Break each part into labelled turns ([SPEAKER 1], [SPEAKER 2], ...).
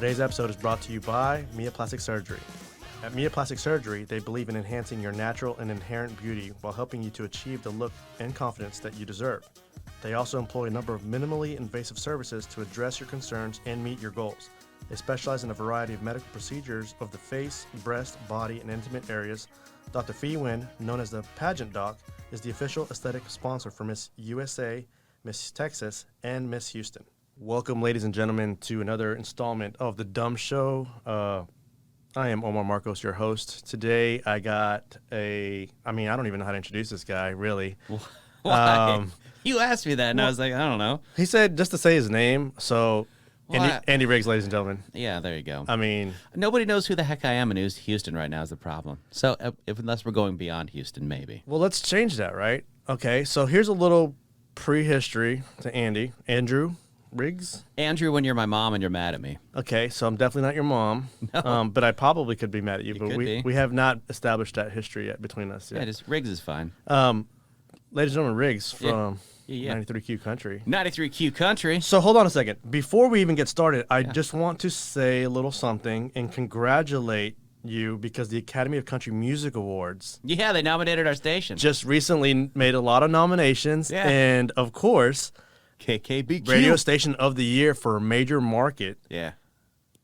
[SPEAKER 1] Today's episode is brought to you by Mia Plastic Surgery. At Mia Plastic Surgery, they believe in enhancing your natural and inherent beauty while helping you to achieve the look and confidence that you deserve. They also employ a number of minimally invasive services to address your concerns and meet your goals. They specialize in a variety of medical procedures of the face, breast, body, and intimate areas. Dr. Fee Nguyen, known as the Pageant Doc, is the official aesthetic sponsor for Miss USA, Miss Texas, and Miss Houston. Welcome, ladies and gentlemen, to another installment of The Dumb Show. I am Omar Marcos, your host. Today, I got I don't even know how to introduce this guy, really.
[SPEAKER 2] Why? You asked me that, and I was like, I don't know.
[SPEAKER 1] He said just to say his name, so Andy Riggs, ladies and gentlemen.
[SPEAKER 2] Yeah, there you go.
[SPEAKER 1] I mean,
[SPEAKER 2] nobody knows who the heck I am in Houston right now is the problem. So unless we're going beyond Houston, maybe.
[SPEAKER 1] Well, let's change that, right? Okay, so here's a little prehistory to Andy. Andrew Riggs?
[SPEAKER 2] Andrew, when you're my mom and you're mad at me.
[SPEAKER 1] Okay, so I'm definitely not your mom.
[SPEAKER 2] No.
[SPEAKER 1] But I probably could be mad at you. But
[SPEAKER 2] could be.
[SPEAKER 1] we have not established that history yet between us yet.
[SPEAKER 2] Yeah, just Riggs is fine.
[SPEAKER 1] Ladies and gentlemen, Riggs from
[SPEAKER 2] Yeah.
[SPEAKER 1] 93Q Country.
[SPEAKER 2] 93Q Country.
[SPEAKER 1] So hold on a second. Before we even get started, I just want to say a little something and congratulate you because the Academy of Country Music Awards
[SPEAKER 2] Yeah, they nominated our station.
[SPEAKER 1] just recently made a lot of nominations.
[SPEAKER 2] Yeah.
[SPEAKER 1] And, of course,
[SPEAKER 2] KKBQ.
[SPEAKER 1] Radio Station of the Year for a major market.
[SPEAKER 2] Yeah.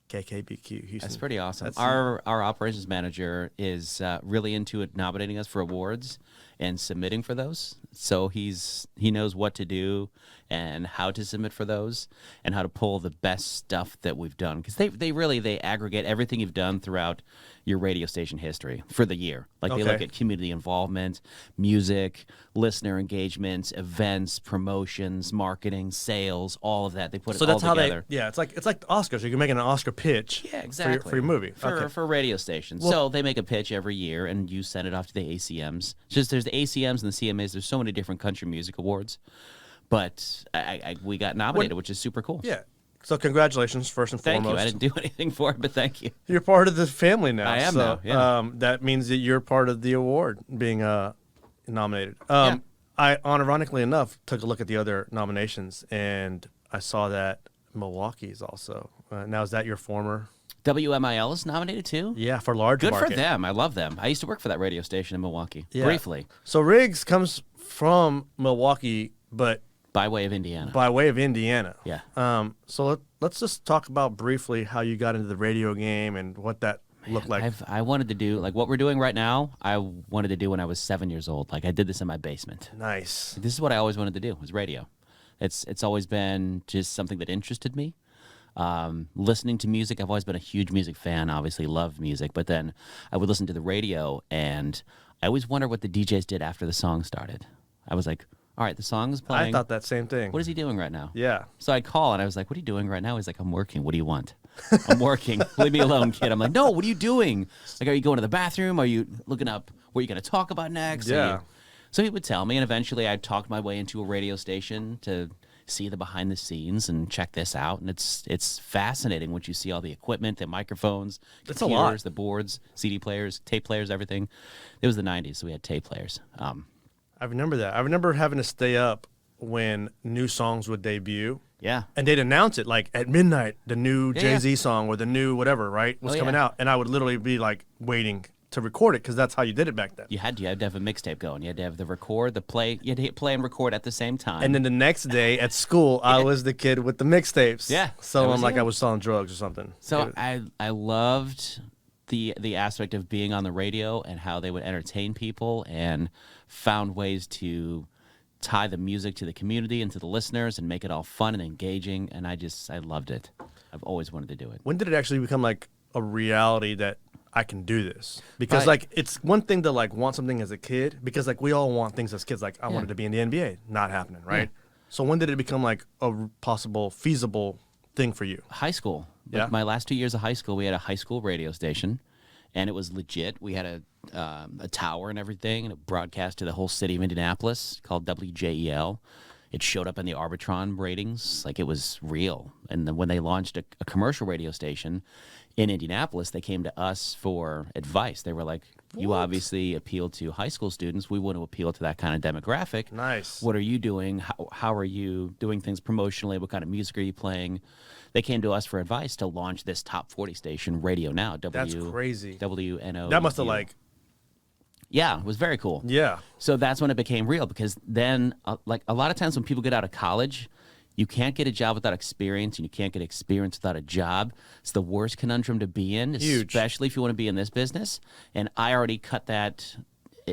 [SPEAKER 1] KKBQ Houston.
[SPEAKER 2] That's pretty awesome.
[SPEAKER 1] That's-
[SPEAKER 2] Our operations manager is really into it, nominating us for awards and submitting for those. So he knows what to do and how to submit for those and how to pull the best stuff that we've done, because they aggregate everything you've done throughout your radio station history for the year. Like they look at community involvement, music, listener engagements, events, promotions, marketing, sales, all of that. They put it all together.
[SPEAKER 1] It's like the Oscars. You can make an Oscar pitch.
[SPEAKER 2] Yeah, exactly.
[SPEAKER 1] For your movie.
[SPEAKER 2] For radio stations.
[SPEAKER 1] Well,
[SPEAKER 2] so they make a pitch every year, and you send it off to the ACMs. Just there's the ACMs and the CMAs. There's so many different country music awards, but we got nominated, which is super cool.
[SPEAKER 1] Yeah. So congratulations, first and
[SPEAKER 2] Thank
[SPEAKER 1] foremost.
[SPEAKER 2] you. I didn't do anything for it, but thank you.
[SPEAKER 1] You're part of the family now.
[SPEAKER 2] I am now, yeah.
[SPEAKER 1] That means that you're part of the award being nominated.
[SPEAKER 2] Yeah.
[SPEAKER 1] I, ironically enough, took a look at the other nominations, and I saw that Milwaukee is also. Now, is that your former?
[SPEAKER 2] WMIL is nominated too?
[SPEAKER 1] Yeah, for large
[SPEAKER 2] Good
[SPEAKER 1] market.
[SPEAKER 2] for them. I love them. I used to work for that radio station in Milwaukee, briefly,
[SPEAKER 1] So Riggs comes from Milwaukee, but
[SPEAKER 2] by way of Indiana.
[SPEAKER 1] by way of Indiana.
[SPEAKER 2] Yeah.
[SPEAKER 1] So let's just talk about briefly how you got into the radio game and what that looked like.
[SPEAKER 2] I wanted to do, like what we're doing right now, I wanted to do when I was 7 years old. Like I did this in my basement.
[SPEAKER 1] Nice.
[SPEAKER 2] This is what I always wanted to do, was radio. It's always been just something that interested me. Listening to music, I've always been a huge music fan, obviously love music, but then I would listen to the radio, and I always wonder what the DJs did after the song started. I was like, all right, the song is playing.
[SPEAKER 1] I thought that same thing.
[SPEAKER 2] What is he doing right now?
[SPEAKER 1] Yeah.
[SPEAKER 2] So I'd call, and I was like, what are you doing right now? He's like, I'm working. What do you want? I'm working. Leave me alone, kid. I'm like, no, what are you doing? Like, are you going to the bathroom? Are you looking up what you're going to talk about next?
[SPEAKER 1] Yeah.
[SPEAKER 2] So he would tell me, and eventually I talked my way into a radio station to see the behind the scenes and check this out. And it's fascinating once you see all the equipment, the microphones,
[SPEAKER 1] It's a lot.
[SPEAKER 2] computers, the boards, CD players, tape players, everything. It was the 90s, so we had tape players.
[SPEAKER 1] I remember that. I remember having to stay up when new songs would debut.
[SPEAKER 2] Yeah.
[SPEAKER 1] And they'd announce it like at midnight, the new Jay-Z song or the new whatever, right, was coming out. And I would literally be like waiting to record it because that's how you did it back then.
[SPEAKER 2] You had to have a mixtape going. You had to have the record, the play. You had to hit play and record at the same time.
[SPEAKER 1] And then the next day at school, I was the kid with the mixtapes.
[SPEAKER 2] Yeah,
[SPEAKER 1] So
[SPEAKER 2] that was
[SPEAKER 1] I'm like
[SPEAKER 2] you.
[SPEAKER 1] I was selling drugs or something.
[SPEAKER 2] So I loved the aspect of being on the radio and how they would entertain people and found ways to tie the music to the community and to the listeners and make it all fun and engaging. And I loved it. I've always wanted to do it.
[SPEAKER 1] When did it actually become like a reality that I can do this? Because
[SPEAKER 2] Right.
[SPEAKER 1] like it's one thing to like want something as a kid, because like we all want things as kids. Like I wanted to be in the NBA, not happening, right? So when did it become like a possible, feasible thing for you?
[SPEAKER 2] High school.
[SPEAKER 1] Yeah.
[SPEAKER 2] My last 2 years of high school, we had a high school radio station, and it was legit. We had a tower and everything, and it broadcast to the whole city of Indianapolis, called WJEL. It showed up in the Arbitron ratings, like it was real. And then when they launched a commercial radio station in Indianapolis, they came to us for advice. They were like, you obviously appeal to high school students. We want to appeal to that kind of demographic.
[SPEAKER 1] Nice.
[SPEAKER 2] What are you doing? How are you doing things promotionally? What kind of music are you playing? They came to us for advice to launch this top 40 station, Radio Now.
[SPEAKER 1] That's crazy.
[SPEAKER 2] WNO.
[SPEAKER 1] That must have like.
[SPEAKER 2] Yeah, it was very cool.
[SPEAKER 1] Yeah.
[SPEAKER 2] So that's when it became real, because then, like a lot of times when people get out of college, you can't get a job without experience, and you can't get experience without a job. It's the worst conundrum to be in,
[SPEAKER 1] Huge.
[SPEAKER 2] Especially if you want to be in this business. And I already cut that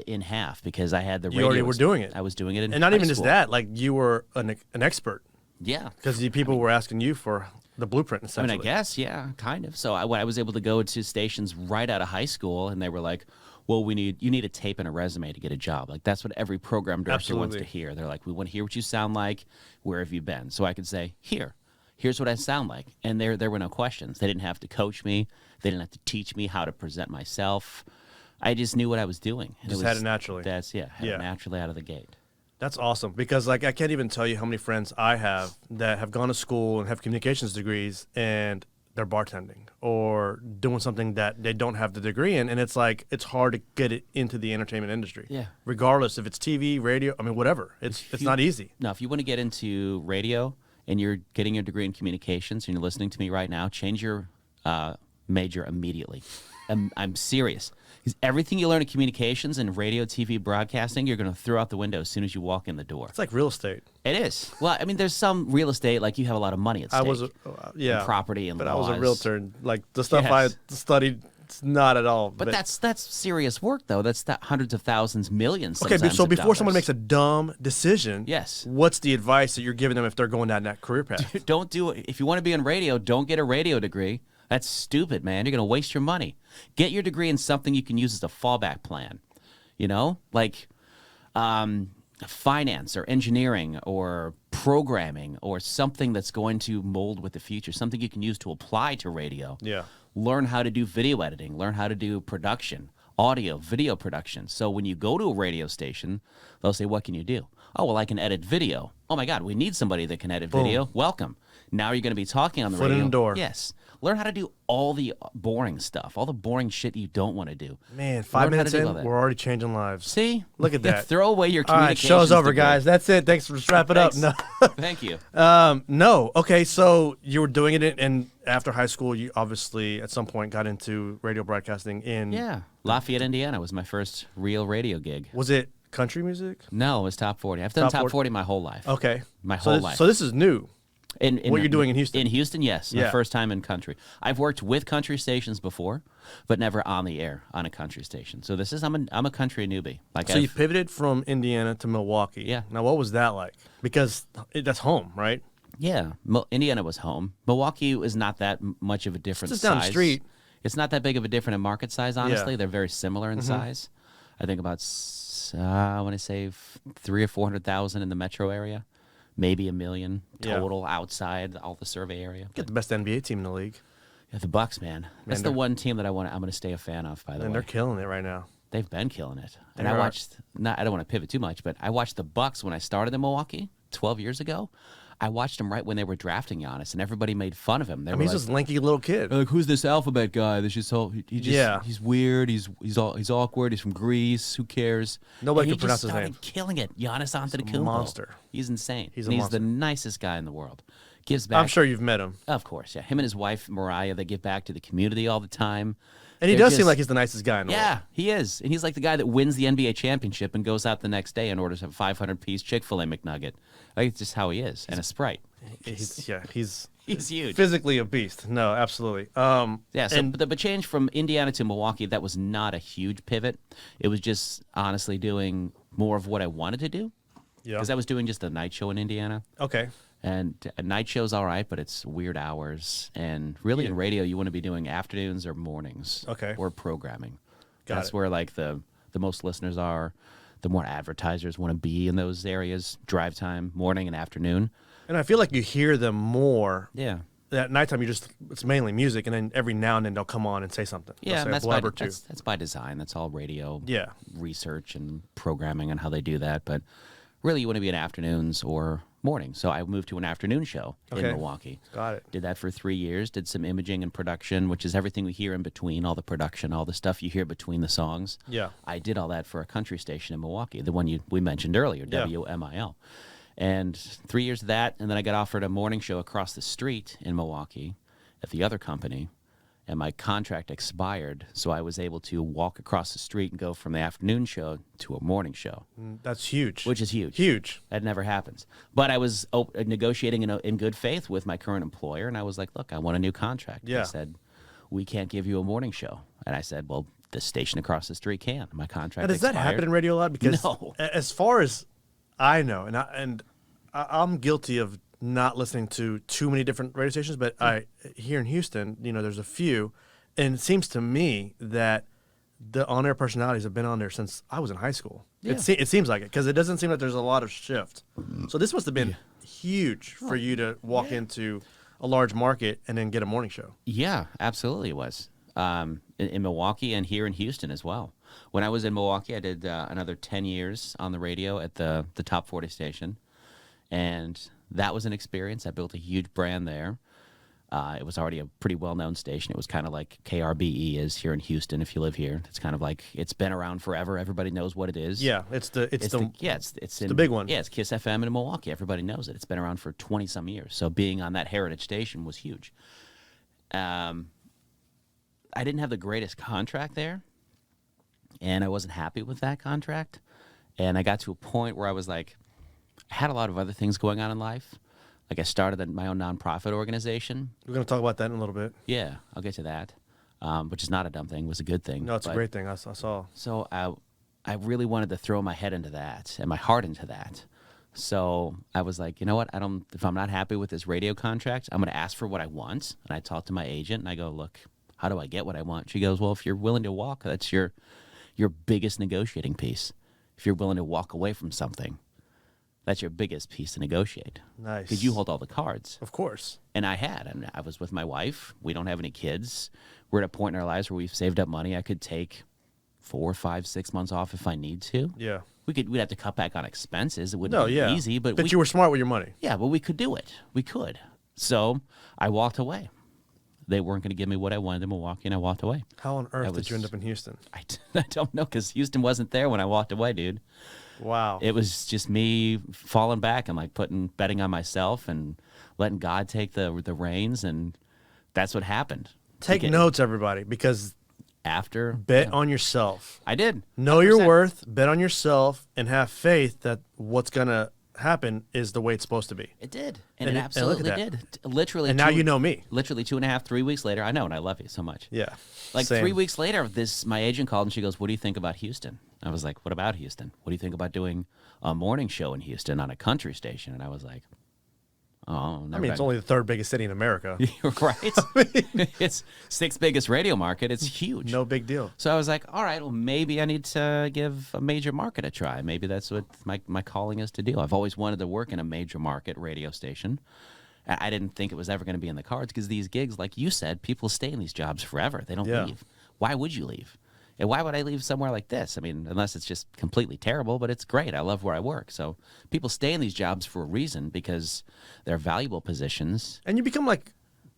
[SPEAKER 2] in half because I had the radio.
[SPEAKER 1] You already were doing it.
[SPEAKER 2] I was doing it in
[SPEAKER 1] And not
[SPEAKER 2] high
[SPEAKER 1] even just
[SPEAKER 2] school.
[SPEAKER 1] that, like you were an expert.
[SPEAKER 2] Yeah.
[SPEAKER 1] Because people were asking you for the blueprint,
[SPEAKER 2] I
[SPEAKER 1] essentially.
[SPEAKER 2] mean, I guess, yeah, kind of. So I was able to go to stations right out of high school, and they were like, well, you need a tape and a resume to get a job. Like, that's what every program director wants to hear. They're like, we want to hear what you sound like. Where have you been? So I could say, here's what I sound like. And there were no questions. They didn't have to coach me. They didn't have to teach me how to present myself. I just knew what I was doing. And
[SPEAKER 1] Just had it naturally.
[SPEAKER 2] Had it naturally out of the gate.
[SPEAKER 1] That's awesome, because like I can't even tell you how many friends I have that have gone to school and have communications degrees, and they're bartending or doing something that they don't have the degree in, and it's like it's hard to get it into the entertainment industry.
[SPEAKER 2] Yeah.
[SPEAKER 1] Regardless if it's TV, radio, I mean whatever. It's not easy.
[SPEAKER 2] No, if you want to get into radio and you're getting your degree in communications and you're listening to me right now, change your major immediately. I'm serious. Because everything you learn in communications and radio, TV, broadcasting, you're going to throw out the window as soon as you walk in the door.
[SPEAKER 1] It's like real estate.
[SPEAKER 2] It is. Well, I mean, there's some real estate, like you have a lot of money at stake.
[SPEAKER 1] I was
[SPEAKER 2] and property and
[SPEAKER 1] but
[SPEAKER 2] laws.
[SPEAKER 1] I was a realtor. And, like the stuff
[SPEAKER 2] Yes.
[SPEAKER 1] I studied, it's not at all.
[SPEAKER 2] But that's serious work, though. That's hundreds of thousands, millions.
[SPEAKER 1] Okay,
[SPEAKER 2] sometimes
[SPEAKER 1] so
[SPEAKER 2] of
[SPEAKER 1] before someone
[SPEAKER 2] dollars.
[SPEAKER 1] makes a dumb decision,
[SPEAKER 2] Yes.
[SPEAKER 1] what's the advice that you're giving them if they're going down that career path?
[SPEAKER 2] Don't do it. If you want to be in radio, don't get a radio degree. That's stupid, man. You're going to waste your money. Get your degree in something you can use as a fallback plan. You know, like finance or engineering or programming or something that's going to mold with the future, something you can use to apply to radio.
[SPEAKER 1] Yeah.
[SPEAKER 2] Learn how to do video editing, learn how to do production, audio, video production. So when you go to a radio station, they'll say, what can you do? Oh, well, I can edit video. Oh, my God, we need somebody that can edit video. Welcome. Now you're going to be talking on the
[SPEAKER 1] Foot
[SPEAKER 2] radio.
[SPEAKER 1] in the door.
[SPEAKER 2] Yes. Learn how to do all the boring stuff, all the boring shit you don't want to do.
[SPEAKER 1] Man,
[SPEAKER 2] Learn
[SPEAKER 1] 5
[SPEAKER 2] how to
[SPEAKER 1] minutes
[SPEAKER 2] do all
[SPEAKER 1] in,
[SPEAKER 2] that.
[SPEAKER 1] we're already changing lives.
[SPEAKER 2] See?
[SPEAKER 1] Look at that.
[SPEAKER 2] Throw away your
[SPEAKER 1] All right,
[SPEAKER 2] communications
[SPEAKER 1] show's over,
[SPEAKER 2] degree.
[SPEAKER 1] guys. That's it. Thanks for wrapping up.
[SPEAKER 2] Thanks.
[SPEAKER 1] No.
[SPEAKER 2] Thank you.
[SPEAKER 1] No. Okay, so you were doing it, and after high school, you obviously at some point got into radio broadcasting in.
[SPEAKER 2] Yeah. Lafayette, Indiana was my first real radio gig.
[SPEAKER 1] Was it country music?
[SPEAKER 2] No, it was top 40. I've done
[SPEAKER 1] Top
[SPEAKER 2] top
[SPEAKER 1] 40?
[SPEAKER 2] 40 my whole life.
[SPEAKER 1] Okay.
[SPEAKER 2] My
[SPEAKER 1] So
[SPEAKER 2] whole
[SPEAKER 1] this-
[SPEAKER 2] life.
[SPEAKER 1] So this is new.
[SPEAKER 2] In
[SPEAKER 1] What you're doing in Houston?
[SPEAKER 2] In Houston, yes. My
[SPEAKER 1] Yeah.
[SPEAKER 2] first time in country. I've worked with country stations before, but never on the air on a country station. So this is I'm a country newbie. Like
[SPEAKER 1] So you pivoted from Indiana to Milwaukee.
[SPEAKER 2] Yeah.
[SPEAKER 1] Now, what was that like? Because that's home, right?
[SPEAKER 2] yeah, Indiana was home. Milwaukee is not that much of a different
[SPEAKER 1] It's just
[SPEAKER 2] size.
[SPEAKER 1] down the street.
[SPEAKER 2] It's not that big of a different in market size. Honestly,
[SPEAKER 1] Yeah.
[SPEAKER 2] they're very similar in size. I think about I want to say 300,000 or 400,000 in the metro area. Maybe 1 million
[SPEAKER 1] Yeah.
[SPEAKER 2] total outside all the survey area.
[SPEAKER 1] Get the best NBA team in the league,
[SPEAKER 2] Yeah, the Bucks, man. That's the
[SPEAKER 1] they're-
[SPEAKER 2] one team that I'm going to stay a fan of. By the
[SPEAKER 1] and
[SPEAKER 2] way,
[SPEAKER 1] they're killing it right now.
[SPEAKER 2] they've been killing it. And
[SPEAKER 1] They
[SPEAKER 2] I
[SPEAKER 1] are.
[SPEAKER 2] watched. I don't want to pivot too much, but I watched the Bucks when I started in Milwaukee 12 years ago. I watched them right when they were drafting Giannis, and everybody made fun of him. They
[SPEAKER 1] I
[SPEAKER 2] were
[SPEAKER 1] mean, he's
[SPEAKER 2] like,
[SPEAKER 1] just a lanky little kid.
[SPEAKER 2] like, who's this alphabet guy? That's just all. He just,
[SPEAKER 1] Yeah.
[SPEAKER 2] he's weird. He's awkward. He's from Greece. Who cares?
[SPEAKER 1] Nobody
[SPEAKER 2] And
[SPEAKER 1] could pronounce
[SPEAKER 2] he
[SPEAKER 1] his
[SPEAKER 2] just
[SPEAKER 1] name.
[SPEAKER 2] started killing it. Giannis Antetokounmpo.
[SPEAKER 1] monster.
[SPEAKER 2] He's insane.
[SPEAKER 1] He's
[SPEAKER 2] And
[SPEAKER 1] a
[SPEAKER 2] he's
[SPEAKER 1] monster.
[SPEAKER 2] the nicest guy in the world. Gives back.
[SPEAKER 1] I'm sure you've met him.
[SPEAKER 2] Of course, yeah. Him and his wife Mariah, they give back to the community all the time.
[SPEAKER 1] And he
[SPEAKER 2] They're
[SPEAKER 1] does seem
[SPEAKER 2] just-
[SPEAKER 1] like he's the nicest guy in the world.
[SPEAKER 2] Yeah, he is. And he's like the guy that wins the NBA championship and goes out the next day and orders a 500-piece Chick-fil-A McNugget. Like, it's just how he is. And a Sprite.
[SPEAKER 1] He's
[SPEAKER 2] He's huge.
[SPEAKER 1] physically a beast. No, absolutely.
[SPEAKER 2] Yeah, so
[SPEAKER 1] and
[SPEAKER 2] but change from Indiana to Milwaukee, that was not a huge pivot. It was just honestly doing more of what I wanted to do.
[SPEAKER 1] yeah.
[SPEAKER 2] Because I was doing just a night show in Indiana.
[SPEAKER 1] Okay.
[SPEAKER 2] And a night show's all right, but it's weird hours. And really
[SPEAKER 1] Yeah.
[SPEAKER 2] in radio, you want to be doing afternoons or mornings.
[SPEAKER 1] Okay.
[SPEAKER 2] Or programming.
[SPEAKER 1] Got
[SPEAKER 2] That's
[SPEAKER 1] it.
[SPEAKER 2] where like the most listeners are. The more advertisers want to be in those areas. Drive time, morning and afternoon.
[SPEAKER 1] And I feel like you hear them more.
[SPEAKER 2] Yeah.
[SPEAKER 1] At nighttime, it's mainly music, and then every now and then they'll come on and say something. They'll
[SPEAKER 2] Yeah,
[SPEAKER 1] say
[SPEAKER 2] and
[SPEAKER 1] a
[SPEAKER 2] that's by,
[SPEAKER 1] blurb or two.
[SPEAKER 2] that's by design. That's all radio
[SPEAKER 1] Yeah.
[SPEAKER 2] research and programming and how they do that. But really, you want to be in afternoons or morning. So I moved to an afternoon show in
[SPEAKER 1] Okay.
[SPEAKER 2] Milwaukee.
[SPEAKER 1] Got it.
[SPEAKER 2] Did that for 3 years. Did some imaging and production, which is everything we hear in between, all the production, all the stuff you hear between the songs.
[SPEAKER 1] Yeah.
[SPEAKER 2] I did all that for a country station in Milwaukee, the one we mentioned earlier,
[SPEAKER 1] Yeah.
[SPEAKER 2] WMIL. And 3 years of that, and then I got offered a morning show across the street in Milwaukee at the other company, and my contract expired, so I was able to walk across the street and go from the afternoon show to a morning show,
[SPEAKER 1] That's huge.
[SPEAKER 2] which is huge.
[SPEAKER 1] Huge.
[SPEAKER 2] That never happens. But I was negotiating in good faith with my current employer, and I was like, look, I want a new contract.
[SPEAKER 1] Yeah.
[SPEAKER 2] They said, we can't give you a morning show. And I said, well, the station across the street can. My contract
[SPEAKER 1] Now, does that
[SPEAKER 2] expired.
[SPEAKER 1] happen in radio a lot? Because
[SPEAKER 2] No.
[SPEAKER 1] as far as I know, I'm guilty of not listening to too many different radio stations, but here in Houston, there's a few, and it seems to me that the on-air personalities have been on there since I was in high school.
[SPEAKER 2] Yeah.
[SPEAKER 1] It seems like it, because it doesn't seem like there's a lot of shift. So this must have been huge for you to walk into a large market and then get a morning show.
[SPEAKER 2] Yeah, absolutely it was. In Milwaukee and here in Houston as well. When I was in Milwaukee, I did another 10 years on the radio at the Top 40 station. And that was an experience. I built a huge brand there. It was already a pretty well-known station. It was kind of like KRBE is here in Houston if you live here. It's kind of like it's been around forever. Everybody knows what it is.
[SPEAKER 1] Yeah, it's the big one.
[SPEAKER 2] Yeah, it's Kiss FM in Milwaukee. Everybody knows it. It's been around for 20-some years. So being on that heritage station was huge. I didn't have the greatest contract there, and I wasn't happy with that contract. And I got to a point where I was like, I had a lot of other things going on in life. Like I started my own nonprofit organization.
[SPEAKER 1] We're going to talk about that in a little bit.
[SPEAKER 2] Yeah, I'll get to that, which is not a dumb thing. It was a good thing.
[SPEAKER 1] No, it's a great thing. I saw.
[SPEAKER 2] So I really wanted to throw my head into that and my heart into that. So I was like, you know what? If I'm not happy with this radio contract, I'm going to ask for what I want. And I talked to my agent and I go, look, how do I get what I want? She goes, well, if you're willing to walk, that's your biggest negotiating piece. If you're willing to walk away from something, that's your biggest piece to negotiate.
[SPEAKER 1] Nice.
[SPEAKER 2] Because you hold all the cards.
[SPEAKER 1] Of course.
[SPEAKER 2] And I was with my wife. We don't have any kids. We're at a point in our lives where we've saved up money. I could take 4, 5, 6 months off if I need to.
[SPEAKER 1] Yeah.
[SPEAKER 2] We'd have to cut back on expenses. It wouldn't be easy, but
[SPEAKER 1] you were smart with your money.
[SPEAKER 2] Yeah, but we could do it. We could. So I walked away. They weren't going to give me what I wanted in Milwaukee, and I walked away.
[SPEAKER 1] How on earth did you end up in Houston?
[SPEAKER 2] I don't know, because Houston wasn't there when I walked away, dude.
[SPEAKER 1] Wow.
[SPEAKER 2] It was just me falling back and like betting on myself and letting God take the reins, and that's what happened.
[SPEAKER 1] Take notes, everybody, because bet on yourself.
[SPEAKER 2] I did.
[SPEAKER 1] Know 100%. Your worth, bet on yourself, and have faith that what's going to happen is the way it's supposed to be.
[SPEAKER 2] It did. And it absolutely did. Literally.
[SPEAKER 1] And now you know me.
[SPEAKER 2] Literally 2.5, 3 weeks later. I know, and I love you so much.
[SPEAKER 1] Yeah.
[SPEAKER 2] Like
[SPEAKER 1] same.
[SPEAKER 2] 3 weeks later, my agent called and she goes, what do you think about Houston? I was like, what about Houston? What do you think about doing a morning show in Houston on a country station? And I was like, oh,
[SPEAKER 1] I mean, it's only the third biggest city in America.
[SPEAKER 2] Right? It's 6th biggest radio market. It's huge.
[SPEAKER 1] No big deal.
[SPEAKER 2] So I was like, all right, well, maybe I need to give a major market a try. Maybe that's what my calling is to do. I've always wanted to work in a major market radio station. I didn't think it was ever going to be in the cards because these gigs, like you said, people stay in these jobs forever. They don't leave. Why would you leave? And why would I leave somewhere like this? I mean, unless it's just completely terrible, but it's great. I love where I work. So people stay in these jobs for a reason because they're valuable positions.
[SPEAKER 1] And you become like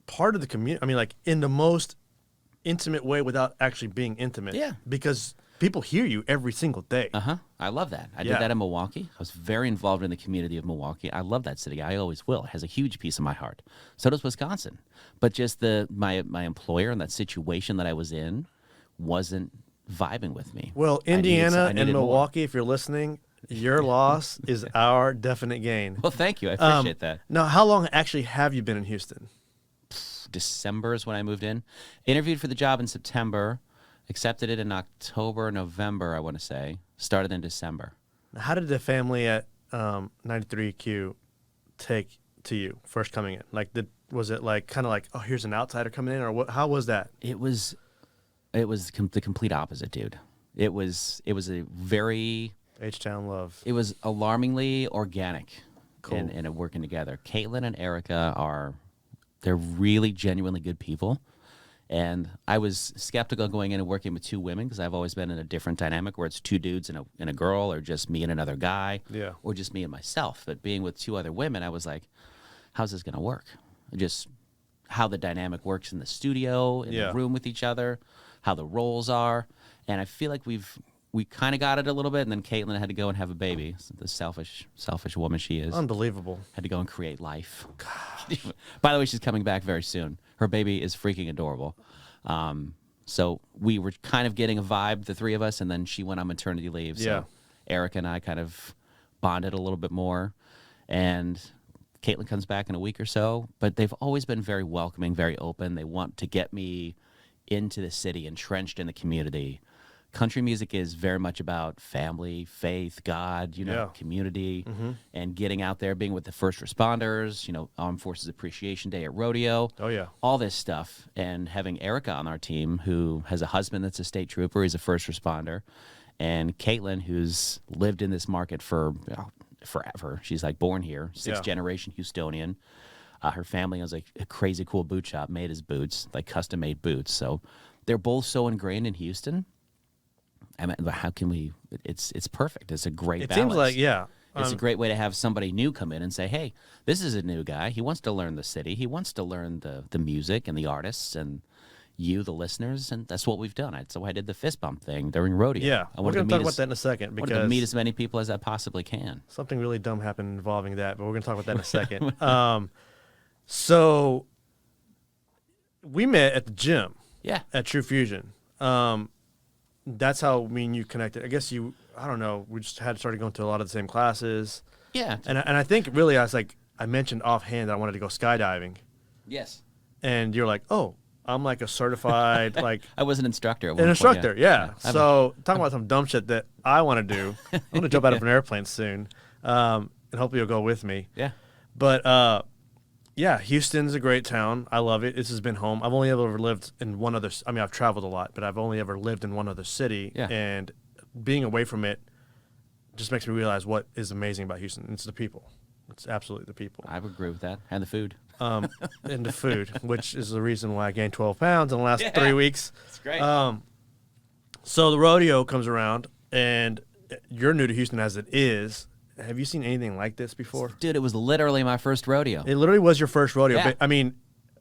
[SPEAKER 1] part of the community. I mean, like in the most intimate way without actually being intimate.
[SPEAKER 2] Yeah.
[SPEAKER 1] Because people hear you every single day.
[SPEAKER 2] I love that. I did that in Milwaukee. I was very involved in the community of Milwaukee. I love that city. I always will. It has a huge piece of my heart. So does Wisconsin. But just my employer and that situation that I was in wasn't vibing with me.
[SPEAKER 1] Well, Indiana and Milwaukee, if you're listening, your loss is our definite gain.
[SPEAKER 2] Well, thank you. I appreciate that.
[SPEAKER 1] Now, how long actually have you been in Houston?
[SPEAKER 2] December is when I moved in. Interviewed for the job in September. Accepted it in October, November, I want to say. Started in December.
[SPEAKER 1] How did the family at 93Q take to you first coming in? Like, was it like kind of like, oh, here's an outsider coming in, or what? How was that?
[SPEAKER 2] It was the complete opposite, dude. It was a very
[SPEAKER 1] H-Town love.
[SPEAKER 2] It was alarmingly organic.
[SPEAKER 1] Cool.
[SPEAKER 2] in working together. Caitlin and Erica they're really genuinely good people. And I was skeptical going in and working with two women because I've always been in a different dynamic where it's two dudes and a girl, or just me and another guy,
[SPEAKER 1] Yeah.
[SPEAKER 2] or just me and myself. But being with two other women, I was like, how's this going to work? Just how the dynamic works in the studio, in
[SPEAKER 1] Yeah.
[SPEAKER 2] the room with each other, how the roles are. And I feel like we kind of got it a little bit, and then Caitlin had to go and have a baby. The selfish woman she is.
[SPEAKER 1] Unbelievable.
[SPEAKER 2] Had to go and create life. By the way, she's coming back very soon. Her baby is freaking adorable. So we were kind of getting a vibe, the three of us, and then she went on maternity leave. So
[SPEAKER 1] Yeah.
[SPEAKER 2] Eric and I kind of bonded a little bit more. And Caitlin comes back in a week or so. But they've always been very welcoming, very open. They want to get me into the city, entrenched in the community. Country music is very much about family, faith, God,
[SPEAKER 1] Yeah.
[SPEAKER 2] community, and getting out there, being with the first responders, Armed Forces Appreciation Day at Rodeo.
[SPEAKER 1] Oh, yeah.
[SPEAKER 2] All this stuff. And having Erica on our team, who has a husband that's a state trooper, he's a first responder, and Caitlin, who's lived in this market for forever. She's like born here, sixth generation Houstonian. Her family has like a crazy cool boot shop, made his boots, like custom made boots. So they're both so ingrained in Houston. I mean, how can we? It's perfect. It's a great
[SPEAKER 1] It
[SPEAKER 2] balance.
[SPEAKER 1] seems like, yeah.
[SPEAKER 2] It's a great way to have somebody new come in and say, hey, this is a new guy. He wants to learn the city. He wants to learn the music and the artists and you, the listeners. And that's what we've done. So I did the fist bump thing during rodeo.
[SPEAKER 1] Yeah.
[SPEAKER 2] I
[SPEAKER 1] We're
[SPEAKER 2] wanted
[SPEAKER 1] going
[SPEAKER 2] to
[SPEAKER 1] to talk
[SPEAKER 2] meet
[SPEAKER 1] about that in a second
[SPEAKER 2] wanted to meet
[SPEAKER 1] because
[SPEAKER 2] as many people as I possibly can.
[SPEAKER 1] something really dumb happened involving that, but we're going to talk about that in a second. So we met at the gym
[SPEAKER 2] Yeah.
[SPEAKER 1] at True Fusion. That's how me and you connected. I guess I don't know, we just had started going to a lot of the same classes.
[SPEAKER 2] Yeah.
[SPEAKER 1] And I think really I mentioned offhand that I wanted to go skydiving.
[SPEAKER 2] Yes.
[SPEAKER 1] And you're like, oh, I'm like a certified, like
[SPEAKER 2] I was an instructor. At
[SPEAKER 1] an
[SPEAKER 2] one
[SPEAKER 1] instructor.
[SPEAKER 2] point,
[SPEAKER 1] Yeah.
[SPEAKER 2] I'm
[SPEAKER 1] So talking about some dumb shit that I want to do. I'm going to jump out of an airplane soon. And hopefully you'll go with me.
[SPEAKER 2] Yeah.
[SPEAKER 1] But yeah, Houston's a great town. I love it. This has been home. I've only ever lived in one other. I mean, I've traveled a lot, but I've only ever lived in one other city.
[SPEAKER 2] Yeah.
[SPEAKER 1] And being away from it just makes me realize what is amazing about Houston. It's the people. It's absolutely the people.
[SPEAKER 2] I would agree with that. And the food.
[SPEAKER 1] And the food, which is the reason why I gained 12 pounds in the last 3 weeks.
[SPEAKER 2] It's great.
[SPEAKER 1] So the rodeo comes around, and you're new to Houston as it is. Have you seen anything like this before?
[SPEAKER 2] Dude, it was literally my first rodeo.
[SPEAKER 1] It literally was your first rodeo.
[SPEAKER 2] Yeah.
[SPEAKER 1] But, I mean,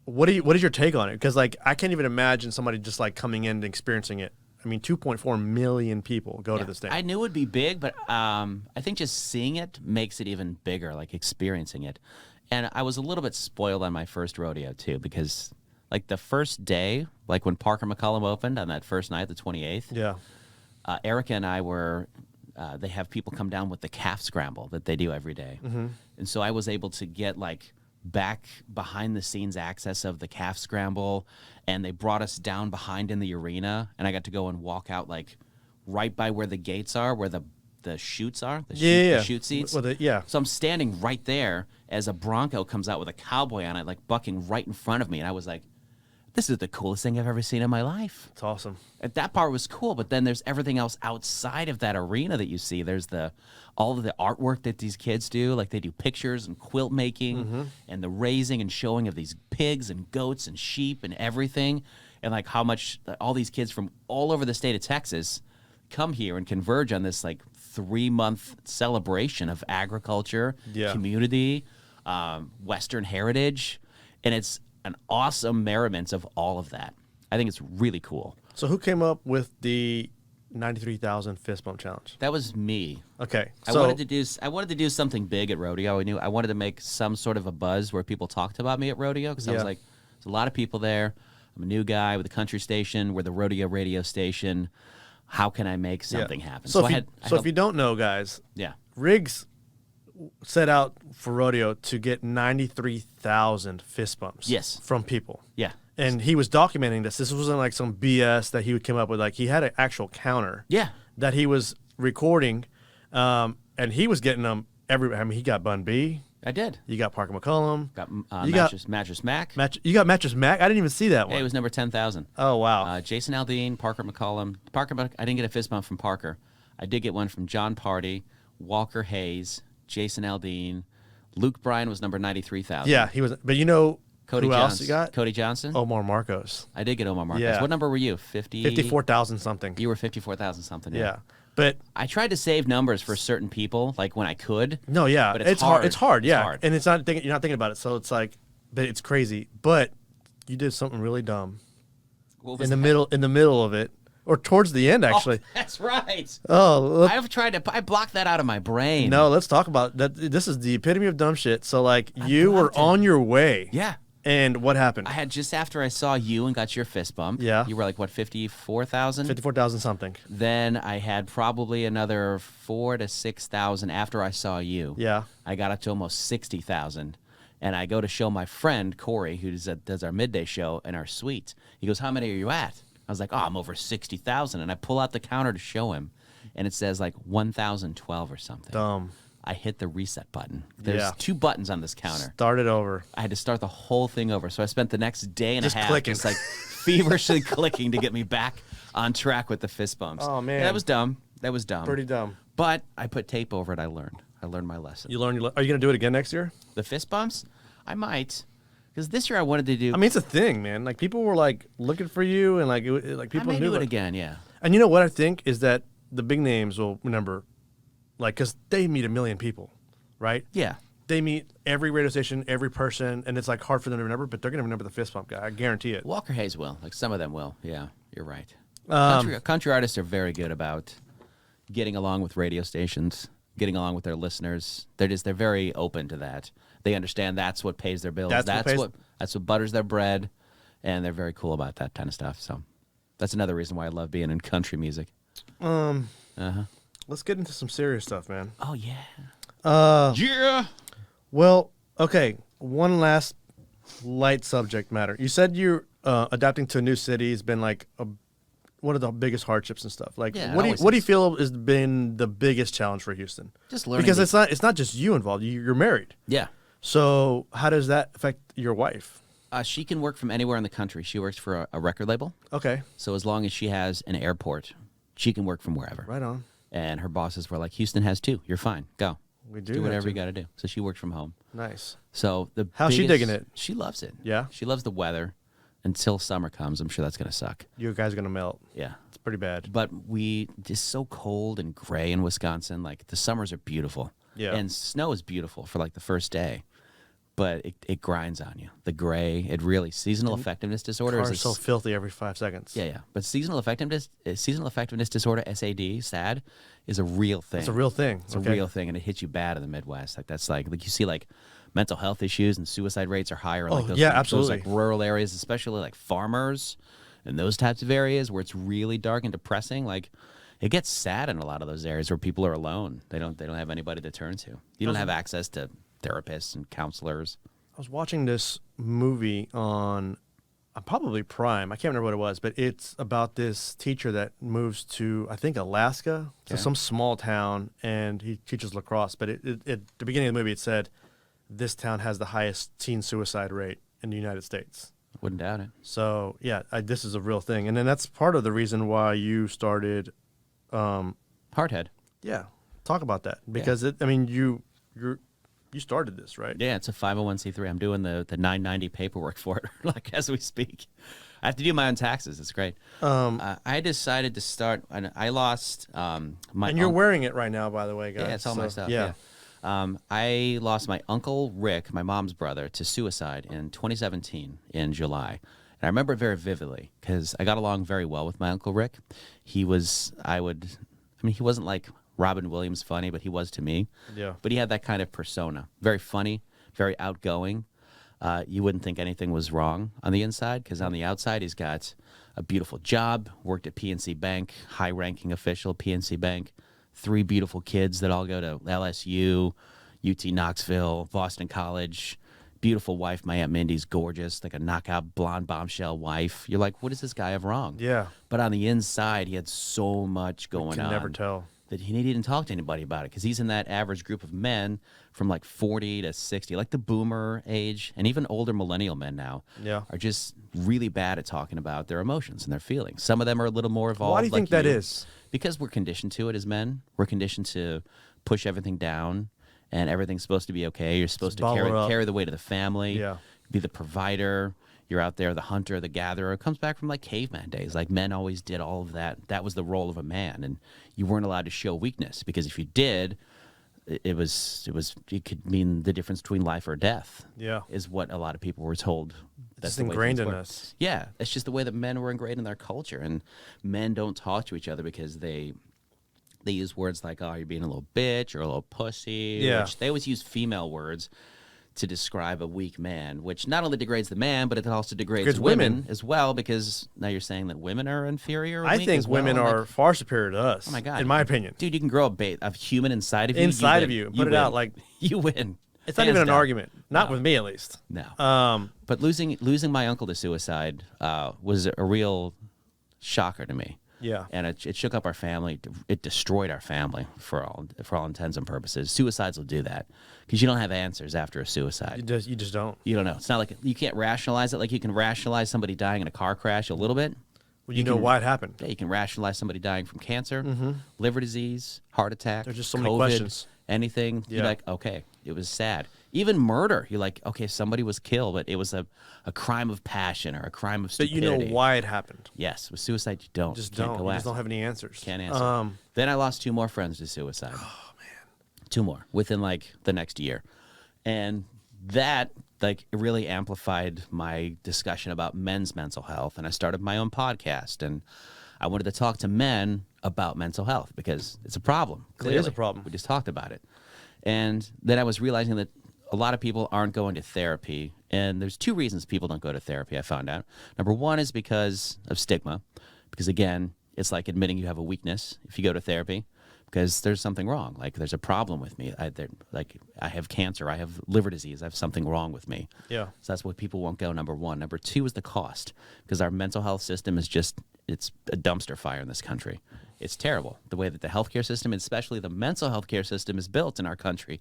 [SPEAKER 1] what is your take on it? Because like I can't even imagine somebody just like coming in and experiencing it. I mean, 2.4 million people go to this thing.
[SPEAKER 2] I knew it would be big, but I think just seeing it makes it even bigger, like experiencing it. And I was a little bit spoiled on my first rodeo, too, because like the first day, like when Parker McCollum opened on that first night, the 28th,
[SPEAKER 1] Yeah.
[SPEAKER 2] Erica and I were, they have people come down with the calf scramble that they do every day.
[SPEAKER 1] Mm-hmm.
[SPEAKER 2] And so I was able to get like back behind the scenes access of the calf scramble, and they brought us down behind in the arena, and I got to go and walk out like right by where the gates are, where the chutes are, the chute seats.
[SPEAKER 1] Yeah.
[SPEAKER 2] So I'm standing right there as a Bronco comes out with a cowboy on it, like bucking right in front of me, and I was like, this is the coolest thing I've ever seen in my life.
[SPEAKER 1] It's awesome.
[SPEAKER 2] That part was cool, but then there's everything else outside of that arena that you see. There's all of the artwork that these kids do, like they do pictures and quilt making and the raising and showing of these pigs and goats and sheep and everything, and like how much all these kids from all over the state of Texas come here and converge on this like 3-month celebration of agriculture, community, Western heritage, and it's an awesome merriment of all of that. I think it's really cool.
[SPEAKER 1] So who came up with the 93,000 fist bump challenge?
[SPEAKER 2] That was me.
[SPEAKER 1] Okay.
[SPEAKER 2] I wanted to do something big at rodeo. I wanted to make some sort of a buzz where people talked about me at rodeo, because I was like, there's a lot of people there. I'm a new guy with a country station. We're the rodeo radio station. How can I make something happen?
[SPEAKER 1] So if you don't know, guys, Riggs set out for rodeo to get 93,000 fist bumps from people.
[SPEAKER 2] Yeah.
[SPEAKER 1] And he was documenting this. This wasn't like some BS that he would come up with. Like, he had an actual counter that he was recording, and he was getting them everywhere. I mean, he got Bun B.
[SPEAKER 2] I did.
[SPEAKER 1] You got Parker McCollum.
[SPEAKER 2] Got
[SPEAKER 1] you
[SPEAKER 2] Mattress Mac.
[SPEAKER 1] You got Mattress Mac? I didn't even see that one.
[SPEAKER 2] Yeah, it was number 10,000.
[SPEAKER 1] Oh, wow.
[SPEAKER 2] Jason Aldean, Parker McCollum. I didn't get a fist bump from Parker. I did get one from John Party, Walker Hayes, Jason Aldean. Luke Bryan was number 93,000.
[SPEAKER 1] Yeah, he was. But you know,
[SPEAKER 2] Cody
[SPEAKER 1] Who else you got?
[SPEAKER 2] Cody Johnson.
[SPEAKER 1] Omar Marcos.
[SPEAKER 2] I did get Omar Marcos.
[SPEAKER 1] Yeah.
[SPEAKER 2] What number were you? 50?
[SPEAKER 1] 54,000 something.
[SPEAKER 2] You were 54,000 something.
[SPEAKER 1] Yeah. But
[SPEAKER 2] I tried to save numbers for certain people, like when I could.
[SPEAKER 1] no, yeah.
[SPEAKER 2] But it's hard.
[SPEAKER 1] It's hard, yeah.
[SPEAKER 2] It's hard.
[SPEAKER 1] And it's not you're not thinking about it. So it's like, but it's crazy. But you did something really dumb
[SPEAKER 2] What was
[SPEAKER 1] in the
[SPEAKER 2] that?
[SPEAKER 1] middle of it, or towards the end, actually.
[SPEAKER 2] Oh, that's right.
[SPEAKER 1] Oh,
[SPEAKER 2] I blocked that out of my brain.
[SPEAKER 1] no, let's talk about that. This is the epitome of dumb shit. So like, you were
[SPEAKER 2] blocked it.
[SPEAKER 1] on your way.
[SPEAKER 2] Yeah.
[SPEAKER 1] And what happened?
[SPEAKER 2] I had just after I saw you and got your fist bump.
[SPEAKER 1] Yeah.
[SPEAKER 2] You were like, what, 54,000?
[SPEAKER 1] 54,000 something.
[SPEAKER 2] Then I had probably another 4,000 to 6,000 after I saw you.
[SPEAKER 1] Yeah.
[SPEAKER 2] I got up to almost 60,000. And I go to show my friend, Corey, who does our midday show in our suite. He goes, how many are you at? I was like, oh, I'm over 60,000. And I pull out the counter to show him. And it says like 1,012 or something.
[SPEAKER 1] Dumb.
[SPEAKER 2] I hit the reset button. There's
[SPEAKER 1] Yeah.
[SPEAKER 2] 2 buttons on this counter.
[SPEAKER 1] Start it over.
[SPEAKER 2] I had to start the whole thing over. So I spent the next day and
[SPEAKER 1] Just
[SPEAKER 2] a half
[SPEAKER 1] clicking.
[SPEAKER 2] just like feverishly clicking to get me back on track with the fist bumps.
[SPEAKER 1] Oh, man.
[SPEAKER 2] Yeah, that was dumb. That was dumb.
[SPEAKER 1] Pretty dumb.
[SPEAKER 2] But I put tape over it. I learned my lesson.
[SPEAKER 1] You learned. Are you gonna do it again next year?
[SPEAKER 2] The fist bumps? I might. Because this year I wanted to do.
[SPEAKER 1] I mean, it's a thing, man. Like people were like looking for you, and like like
[SPEAKER 2] I
[SPEAKER 1] people
[SPEAKER 2] may
[SPEAKER 1] knew
[SPEAKER 2] do it
[SPEAKER 1] like-
[SPEAKER 2] again, yeah.
[SPEAKER 1] And you know what I think is that the big names will remember, like, because they meet a million people, right?
[SPEAKER 2] Yeah.
[SPEAKER 1] They meet every radio station, every person, and it's like hard for them to remember, but they're gonna remember the fist bump guy. I guarantee it.
[SPEAKER 2] Walker Hayes will. Like some of them will. Yeah, you're right.
[SPEAKER 1] Um,
[SPEAKER 2] Country artists are very good about getting along with radio stations, getting along with their listeners. They're very open to that. They understand that's what pays their bills. That's what butters their bread, and they're very cool about that kind of stuff. So that's another reason why I love being in country music.
[SPEAKER 1] Let's get into some serious stuff, man.
[SPEAKER 2] Oh yeah.
[SPEAKER 3] Yeah.
[SPEAKER 1] Well, okay. One last light subject matter. You said you're adapting to a new city has been like one of the biggest hardships and stuff. Like,
[SPEAKER 2] Yeah, it
[SPEAKER 1] what do you
[SPEAKER 2] always is.
[SPEAKER 1] feel has been the biggest challenge for Houston?
[SPEAKER 2] Just learning
[SPEAKER 1] because
[SPEAKER 2] the-
[SPEAKER 1] it's not just you involved. You're married.
[SPEAKER 2] Yeah.
[SPEAKER 1] So how does that affect your wife?
[SPEAKER 2] She can work from anywhere in the country. She works for a record label.
[SPEAKER 1] Okay,
[SPEAKER 2] So as long as she has an airport, she can work from wherever.
[SPEAKER 1] right on.
[SPEAKER 2] And her bosses were like, Houston has 2. You're fine. Go.
[SPEAKER 1] We do
[SPEAKER 2] Do
[SPEAKER 1] that
[SPEAKER 2] whatever
[SPEAKER 1] too.
[SPEAKER 2] you got to do. So she works from home.
[SPEAKER 1] Nice.
[SPEAKER 2] So the
[SPEAKER 1] How's she
[SPEAKER 2] biggest-
[SPEAKER 1] digging it?
[SPEAKER 2] She loves it.
[SPEAKER 1] Yeah?
[SPEAKER 2] She loves the weather until summer comes. I'm sure that's going to suck.
[SPEAKER 1] You guys are gonna melt.
[SPEAKER 2] Yeah.
[SPEAKER 1] It's pretty bad.
[SPEAKER 2] But it's so cold and gray in Wisconsin. Like the summers are beautiful.
[SPEAKER 1] Yeah.
[SPEAKER 2] And snow is beautiful for like the first day. But it grinds on you. The gray, it really seasonal effectiveness disorder
[SPEAKER 1] Cars
[SPEAKER 2] is
[SPEAKER 1] so filthy every 5 seconds.
[SPEAKER 2] yeah. But seasonal effectiveness disorder, SAD, is a real thing.
[SPEAKER 1] It's a real thing.
[SPEAKER 2] It's a real thing, and it hits you bad in the Midwest. Like that's like you see like mental health issues and suicide rates are higher in like
[SPEAKER 1] Oh,
[SPEAKER 2] those,
[SPEAKER 1] yeah,
[SPEAKER 2] those
[SPEAKER 1] absolutely.
[SPEAKER 2] like rural areas, especially like farmers and those types of areas where it's really dark and depressing. Like it gets sad in a lot of those areas where people are alone. They don't have anybody to turn to. You don't have access to therapists and counselors.
[SPEAKER 1] I was watching this movie on probably Prime. I can't remember what it was, but it's about this teacher that moves to, I think, Alaska, to
[SPEAKER 2] Okay.
[SPEAKER 1] some small town, and he teaches lacrosse. But at the beginning of the movie, it said, this town has the highest teen suicide rate in the United States.
[SPEAKER 2] Wouldn't doubt it.
[SPEAKER 1] So, yeah, this is a real thing. And then that's part of the reason why you started,
[SPEAKER 2] Hardhead.
[SPEAKER 1] yeah, talk about that. Because, you started this, right?
[SPEAKER 2] Yeah, it's a 501c3. I'm doing the 990 paperwork for it, like as we speak. I have to do my own taxes. It's great. I decided to start, and I lost my.
[SPEAKER 1] And you're
[SPEAKER 2] uncle-
[SPEAKER 1] wearing it right now, by the way, guys.
[SPEAKER 2] Yeah, it's all my
[SPEAKER 1] So,
[SPEAKER 2] stuff.
[SPEAKER 1] Yeah.
[SPEAKER 2] I lost my uncle Rick, my mom's brother, to suicide in 2017 in July. And I remember it very vividly because I got along very well with my uncle Rick. He wasn't like Robin Williams funny, but he was to me.
[SPEAKER 1] Yeah.
[SPEAKER 2] But he had that kind of persona. Very funny, very outgoing. You wouldn't think anything was wrong on the inside because on the outside he's got a beautiful job, worked at PNC Bank, high-ranking official, PNC Bank, 3 beautiful kids that all go to LSU, UT Knoxville, Boston College, beautiful wife. My Aunt Mindy's gorgeous, like a knockout blonde bombshell wife. You're like, what does this guy have wrong?
[SPEAKER 1] Yeah.
[SPEAKER 2] But on the inside, he had so much going
[SPEAKER 1] Can
[SPEAKER 2] on
[SPEAKER 1] never tell.
[SPEAKER 2] that he didn't talk to anybody about it because he's in that average group of men from like 40 to 60, like the boomer age, and even older millennial men now
[SPEAKER 1] Yeah.
[SPEAKER 2] are just really bad at talking about their emotions and their feelings. Some of them are a little more evolved.
[SPEAKER 1] Why do you think that is?
[SPEAKER 2] Because we're conditioned to it as men. We're conditioned to push everything down, and everything's supposed to be okay. You're supposed to
[SPEAKER 1] bottle it up.
[SPEAKER 2] carry the weight of the family.
[SPEAKER 1] Yeah.
[SPEAKER 2] be the provider. You're out there, the hunter, the gatherer. It comes back from like caveman days. Like men always did all of that. That was the role of a man, and you weren't allowed to show weakness because if you did, it could mean the difference between life or death.
[SPEAKER 1] Yeah,
[SPEAKER 2] is what a lot of people were told.
[SPEAKER 1] That's ingrained in us.
[SPEAKER 2] Yeah, it's just the way that men were ingrained in their culture, and men don't talk to each other because they use words like, "Oh, you're being a little bitch" or "a little pussy."
[SPEAKER 1] Yeah,
[SPEAKER 2] which they always use female words to describe a weak man, which not only degrades the man, but it also degrades women as well, because now you're saying that women are inferior or
[SPEAKER 1] I
[SPEAKER 2] weak
[SPEAKER 1] think
[SPEAKER 2] as well?
[SPEAKER 1] women are far superior to us.
[SPEAKER 2] Oh my God.
[SPEAKER 1] In my opinion.
[SPEAKER 2] Dude, you can grow a human inside of you.
[SPEAKER 1] Inside of you. Put it out like...
[SPEAKER 2] You win.
[SPEAKER 1] It's not even an argument. Not with me, at least.
[SPEAKER 2] No. But losing my uncle to suicide was a real shocker to me.
[SPEAKER 1] Yeah.
[SPEAKER 2] And it shook up our family. It destroyed our family for all intents and purposes. Suicides will do that because you don't have answers after a suicide.
[SPEAKER 1] You just don't.
[SPEAKER 2] You don't know. It's not like you can't rationalize it like you can rationalize somebody dying in a car crash a little bit.
[SPEAKER 1] Well, you know why it happened.
[SPEAKER 2] Yeah, you can rationalize somebody dying from cancer, liver disease, heart attack.
[SPEAKER 1] There's just so
[SPEAKER 2] COVID,
[SPEAKER 1] many questions.
[SPEAKER 2] Anything.
[SPEAKER 1] Yeah.
[SPEAKER 2] You're like, okay, it was sad. Even murder. You're like, okay, somebody was killed, but it was a crime of passion or a crime of stupidity.
[SPEAKER 1] But you know why it happened.
[SPEAKER 2] Yes. With suicide, you don't.
[SPEAKER 1] You just
[SPEAKER 2] can't
[SPEAKER 1] don't.
[SPEAKER 2] go
[SPEAKER 1] You
[SPEAKER 2] after.
[SPEAKER 1] just don't have any answers.
[SPEAKER 2] Can't answer. Then I lost 2 more friends to suicide.
[SPEAKER 1] Oh, man.
[SPEAKER 2] 2 more within like the next year. And that like really amplified my discussion about men's mental health. And I started my own podcast, and I wanted to talk to men about mental health because it's a problem. Clearly.
[SPEAKER 1] It is a problem.
[SPEAKER 2] We just talked about it. And then I was realizing that a lot of people aren't going to therapy. And there's 2 reasons people don't go to therapy, I found out. Number 1 is because of stigma. Because, again, it's like admitting you have a weakness if you go to therapy. Because there's something wrong. Like, there's a problem with me. I have cancer. I have liver disease. I have something wrong with me.
[SPEAKER 1] Yeah.
[SPEAKER 2] So that's why people won't go, number 1. Number 2 is the cost. Because our mental health system is it's a dumpster fire in this country. It's terrible. The way that the healthcare system, and especially the mental health care system, is built in our country.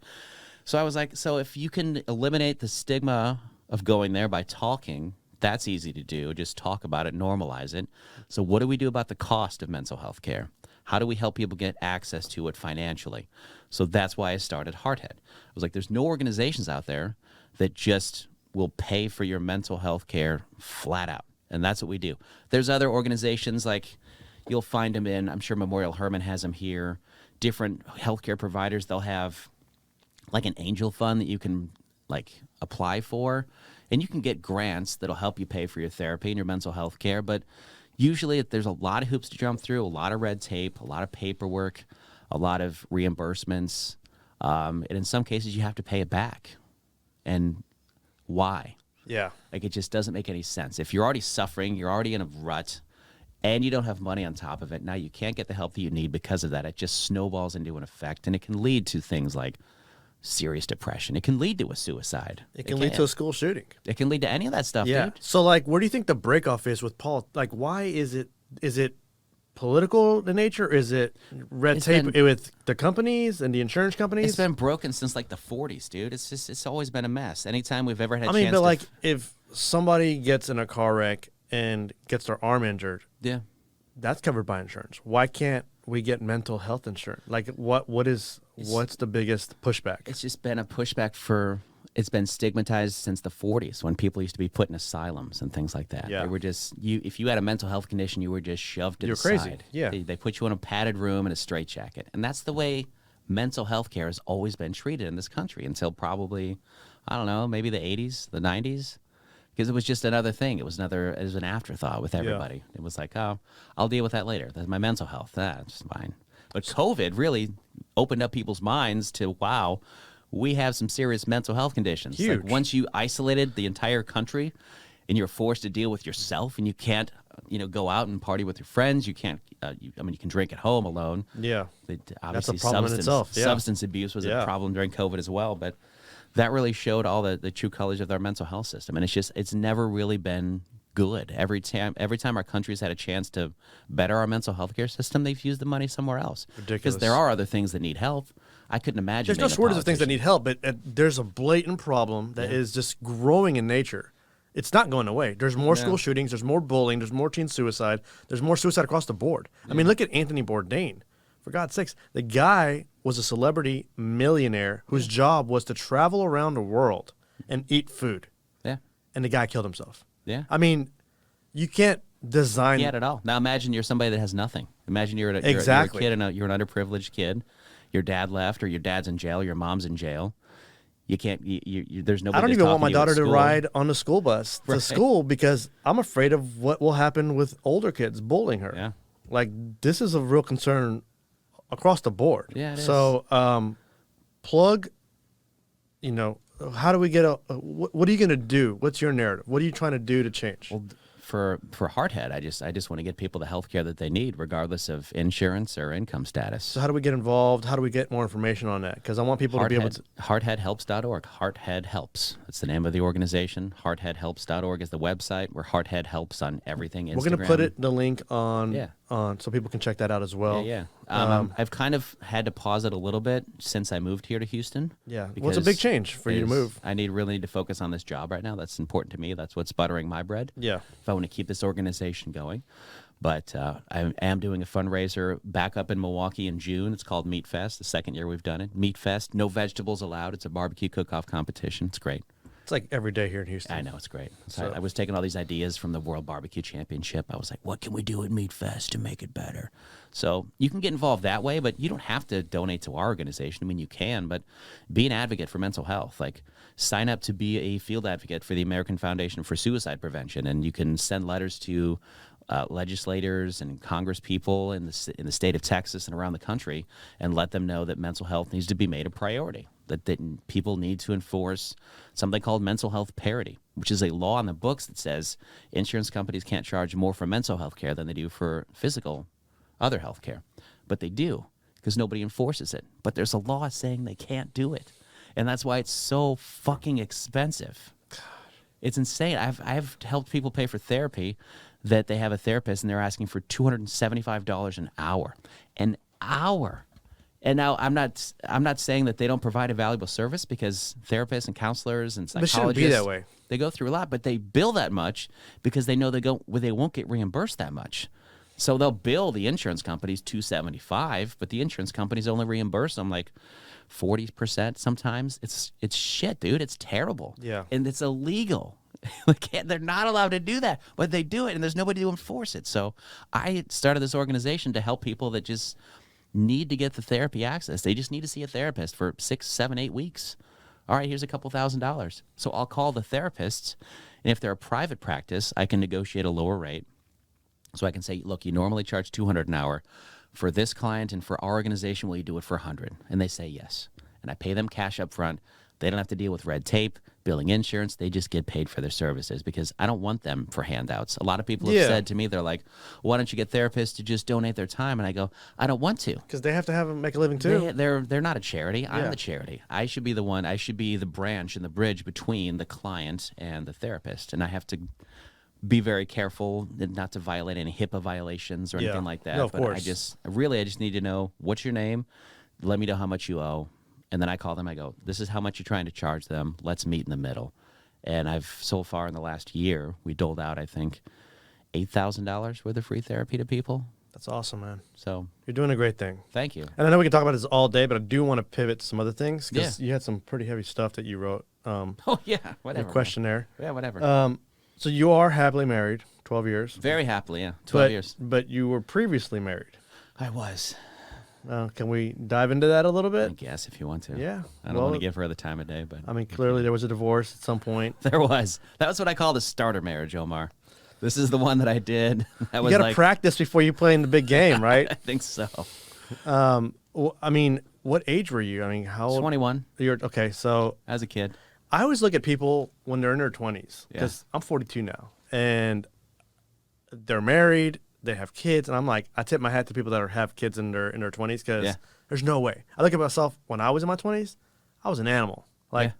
[SPEAKER 2] So I was like, so if you can eliminate the stigma of going there by talking, that's easy to do. Just talk about it, normalize it. So what do we do about the cost of mental health care? How do we help people get access to it financially? So that's why I started Hearthead. I was like, there's no organizations out there that just will pay for your mental health care flat out. And that's what we do. There's other organizations like you'll find them in, I'm sure Memorial Hermann has them here, different healthcare providers. They'll have like an angel fund that you can like apply for, and you can get grants that'll help you pay for your therapy and your mental health care. But usually there's a lot of hoops to jump through, a lot of red tape, a lot of paperwork, a lot of reimbursements. And in some cases you have to pay it back. And why?
[SPEAKER 1] Yeah.
[SPEAKER 2] Like it just doesn't make any sense. If you're already suffering, you're already in a rut, and you don't have money on top of it, now you can't get the help that you need because of that. It just snowballs into an effect, and it can lead to things like serious depression. It can lead to a suicide.
[SPEAKER 1] It can lead to a school shooting.
[SPEAKER 2] It can lead to any of that stuff,
[SPEAKER 1] Yeah.
[SPEAKER 2] dude.
[SPEAKER 1] So, like, where do you think the breakoff is with Paul? Like, why is it political in nature? Is it red tape with the companies and the insurance companies?
[SPEAKER 2] It's been broken since like the 40s, dude. It's always been a mess. Anytime we've ever had
[SPEAKER 1] if somebody gets in a car wreck and gets their arm injured,
[SPEAKER 2] yeah,
[SPEAKER 1] that's covered by insurance. Why can't we get mental health insurance? Like, what's the biggest pushback?
[SPEAKER 2] It's just been a pushback it's been stigmatized since the 40s when people used to be put in asylums and things like that.
[SPEAKER 1] Yeah.
[SPEAKER 2] They were just, if you had a mental health condition, you were just shoved to the
[SPEAKER 1] crazy.
[SPEAKER 2] side.
[SPEAKER 1] Yeah.
[SPEAKER 2] They put you in a padded room in a straitjacket. And that's the way mental health care has always been treated in this country until probably, I don't know, maybe the 80s, the 90s. Because it was just another thing. It was an afterthought with everybody. Yeah. It was like, oh, I'll deal with that later. That's my mental health. That's fine. But COVID really opened up people's minds to, wow, we have some serious mental health conditions.
[SPEAKER 1] Huge.
[SPEAKER 2] Like once you isolated the entire country and you're forced to deal with yourself and you can't, go out and party with your friends. You can't, you can drink at home alone.
[SPEAKER 1] Yeah.
[SPEAKER 2] Obviously,
[SPEAKER 1] that's a problem in itself. Yeah.
[SPEAKER 2] Substance abuse was a problem during COVID as well. But that really showed all the true colors of our mental health system. And it's never really been good. Every time our country's had a chance to better our mental health care system, they've used the money somewhere else.
[SPEAKER 1] Ridiculous.
[SPEAKER 2] Because there are other things that need help. I couldn't imagine.
[SPEAKER 1] There's no shortage of things that need help, but there's a blatant problem that is just growing in nature. It's not going away. There's more school shootings. There's more bullying. There's more teen suicide. There's more suicide across the board. I mean, look at Anthony Bourdain. For God's sakes, the guy was a celebrity millionaire whose job was to travel around the world and eat food.
[SPEAKER 2] Yeah.
[SPEAKER 1] and the guy killed himself.
[SPEAKER 2] Yeah.
[SPEAKER 1] I mean, you can't design.
[SPEAKER 2] He had it all. Now imagine you're somebody that has nothing. Imagine you're a
[SPEAKER 1] Exactly.
[SPEAKER 2] kid and you're an underprivileged kid. Your dad left, or your dad's in jail, your mom's in jail. You can't. There's nobody.
[SPEAKER 1] I don't
[SPEAKER 2] to
[SPEAKER 1] even
[SPEAKER 2] talk
[SPEAKER 1] want my
[SPEAKER 2] you at
[SPEAKER 1] daughter to
[SPEAKER 2] school.
[SPEAKER 1] ride on the school bus to
[SPEAKER 2] Right.
[SPEAKER 1] school because I'm afraid of what will happen with older kids bullying her.
[SPEAKER 2] Yeah.
[SPEAKER 1] Like, this is a real concern across the board.
[SPEAKER 2] Yeah, it is.
[SPEAKER 1] So, plug, how do we get what are you going to do? What's your narrative? What are you trying to do to change?
[SPEAKER 2] Well, for Hardhead, I just want to get people the health care that they need, regardless of insurance or income status.
[SPEAKER 1] So how do we get involved? How do we get more information on that? Because I want people to be able to.
[SPEAKER 2] Hardheadhelps.org. Hardhead Helps. That's the name of the organization. Hardheadhelps.org is the website where Hardhead helps on everything. Instagram.
[SPEAKER 1] We're going to put the link on,
[SPEAKER 2] Yeah.
[SPEAKER 1] So people can check that out as well.
[SPEAKER 2] Yeah. I've kind of had to pause it a little bit since I moved here to Houston.
[SPEAKER 1] Yeah. Well, it's a big change for you to move.
[SPEAKER 2] I really need to focus on this job right now. That's important to me. That's what's buttering my bread.
[SPEAKER 1] Yeah.
[SPEAKER 2] If I want to keep this organization going. But I am doing a fundraiser back up in Milwaukee in June. It's called Meat Fest, the second year we've done it. Meat Fest, no vegetables allowed. It's a barbecue cook-off competition. It's great.
[SPEAKER 1] It's like every day here in Houston.
[SPEAKER 2] I know, it's great.
[SPEAKER 1] So-
[SPEAKER 2] I was taking all these ideas from the World Barbecue Championship. I was like, what can we do at Meat Fest to make it better? So you can get involved that way, but you don't have to donate to our organization. I mean, you can, but be an advocate for mental health. Like, sign up to be a field advocate for the American Foundation for Suicide Prevention, and you can send letters to legislators and Congress people in the state of Texas and around the country and let them know that mental health needs to be made a priority, that people need to enforce something called mental health parity, which is a law in the books that says insurance companies can't charge more for mental health care than they do for physical other health care. But they do because nobody enforces it. But there's a law saying they can't do it. And that's why it's so fucking expensive. It's insane. I've helped people pay for therapy that they have a therapist and they're asking for $275 an hour. An hour. And now I'm not saying that they don't provide a valuable service, because therapists and counselors and
[SPEAKER 1] But it
[SPEAKER 2] psychologists,
[SPEAKER 1] shouldn't be that way.
[SPEAKER 2] they go through a lot, but they bill that much because they know they won't get reimbursed that much. So they'll bill the insurance companies $275, but the insurance companies only reimburse them like 40% sometimes. It's shit, dude. It's terrible.
[SPEAKER 1] Yeah.
[SPEAKER 2] And it's illegal. They're not allowed to do that, but they do it, and there's nobody to enforce it. So I started this organization to help people that just need to get the therapy access. They just need to see a therapist for 6, 7, 8 weeks. All right, here's a couple $1,000s. So I'll call the therapists, and if they're a private practice, I can negotiate a lower rate. So I can say, look, you normally charge $200 an hour. For this client and for our organization, will you do it for $100? And they say yes. And I pay them cash up front. They don't have to deal with red tape, billing insurance. They just get paid for their services, because I don't want them for handouts. A lot of people have said to me, they're like, why don't you get therapists to just donate their time? And I go, I don't want to.
[SPEAKER 1] Because they have to make a living too.
[SPEAKER 2] They're not a charity. I'm
[SPEAKER 1] Yeah.
[SPEAKER 2] the charity. I should be the one. I should be the branch and the bridge between the client and the therapist. And I have to be very careful not to violate any HIPAA violations or anything like that.
[SPEAKER 1] No, of
[SPEAKER 2] but
[SPEAKER 1] course.
[SPEAKER 2] I just need to know, what's your name? Let me know how much you owe. And then I call them. I go, this is how much you're trying to charge them. Let's meet in the middle. And I've, so far in the last year, we doled out, I think, $8,000 worth of free therapy to people.
[SPEAKER 1] That's awesome, man.
[SPEAKER 2] So
[SPEAKER 1] You're doing a great thing.
[SPEAKER 2] thank you.
[SPEAKER 1] And I know we can talk about this all day, but I do want to pivot to some other things, because
[SPEAKER 2] Yeah.
[SPEAKER 1] you had some pretty heavy stuff that you wrote.
[SPEAKER 2] Oh, yeah.
[SPEAKER 1] Your
[SPEAKER 2] Whatever.
[SPEAKER 1] questionnaire.
[SPEAKER 2] Yeah, whatever.
[SPEAKER 1] So you are happily married, 12 years.
[SPEAKER 2] Very happily, yeah. 12 years.
[SPEAKER 1] But you were previously married.
[SPEAKER 2] I was.
[SPEAKER 1] Can we dive into that a little
[SPEAKER 2] I
[SPEAKER 1] bit?
[SPEAKER 2] guess if you want to.
[SPEAKER 1] Yeah.
[SPEAKER 2] I don't want to give her the time of day, but
[SPEAKER 1] I mean, clearly there was a divorce at some point.
[SPEAKER 2] there was. That was what I call the starter marriage, Omar. This is the one that I did. I
[SPEAKER 1] You
[SPEAKER 2] was
[SPEAKER 1] got to
[SPEAKER 2] like,
[SPEAKER 1] practice before you play in the big game, right?
[SPEAKER 2] I think so.
[SPEAKER 1] Well, I mean, what age were you? I mean, how old?
[SPEAKER 2] 21
[SPEAKER 1] You're okay. So
[SPEAKER 2] as a kid.
[SPEAKER 1] I always look at people when they're in their 20s, because I'm 42 now, and they're married, they have kids, and I'm like, I tip my hat to people that have kids in their 20s, because there's no way. I look at myself when I was in my 20s, I was an animal. Like,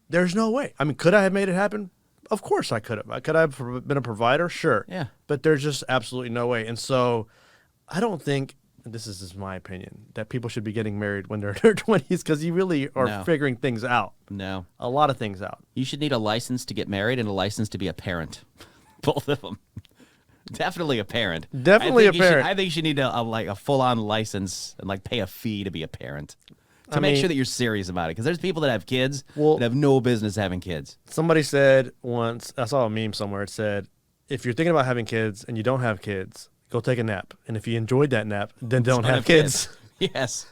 [SPEAKER 1] there's no way. I mean, could I have made it happen? Of course I could have. Could I have been a provider? Sure.
[SPEAKER 2] Yeah.
[SPEAKER 1] But there's just absolutely no way. And so I don't think, and this is just my opinion, that people should be getting married when they're in their 20s, because you really are
[SPEAKER 2] No.
[SPEAKER 1] figuring things out.
[SPEAKER 2] No.
[SPEAKER 1] A lot of things out.
[SPEAKER 2] You should need a license to get married and a license to be a parent. Both of them. Definitely a parent.
[SPEAKER 1] Definitely a parent.
[SPEAKER 2] I think you should need a full-on license and like pay a fee to be a parent. to make sure that you're serious about it. Because there's people that have kids
[SPEAKER 1] Well-
[SPEAKER 2] that have no business having kids.
[SPEAKER 1] Somebody said once, I saw a meme somewhere. It said, if you're thinking about having kids and you don't have kids, go take a nap. And if you enjoyed that nap, then don't have kids.
[SPEAKER 2] Yes.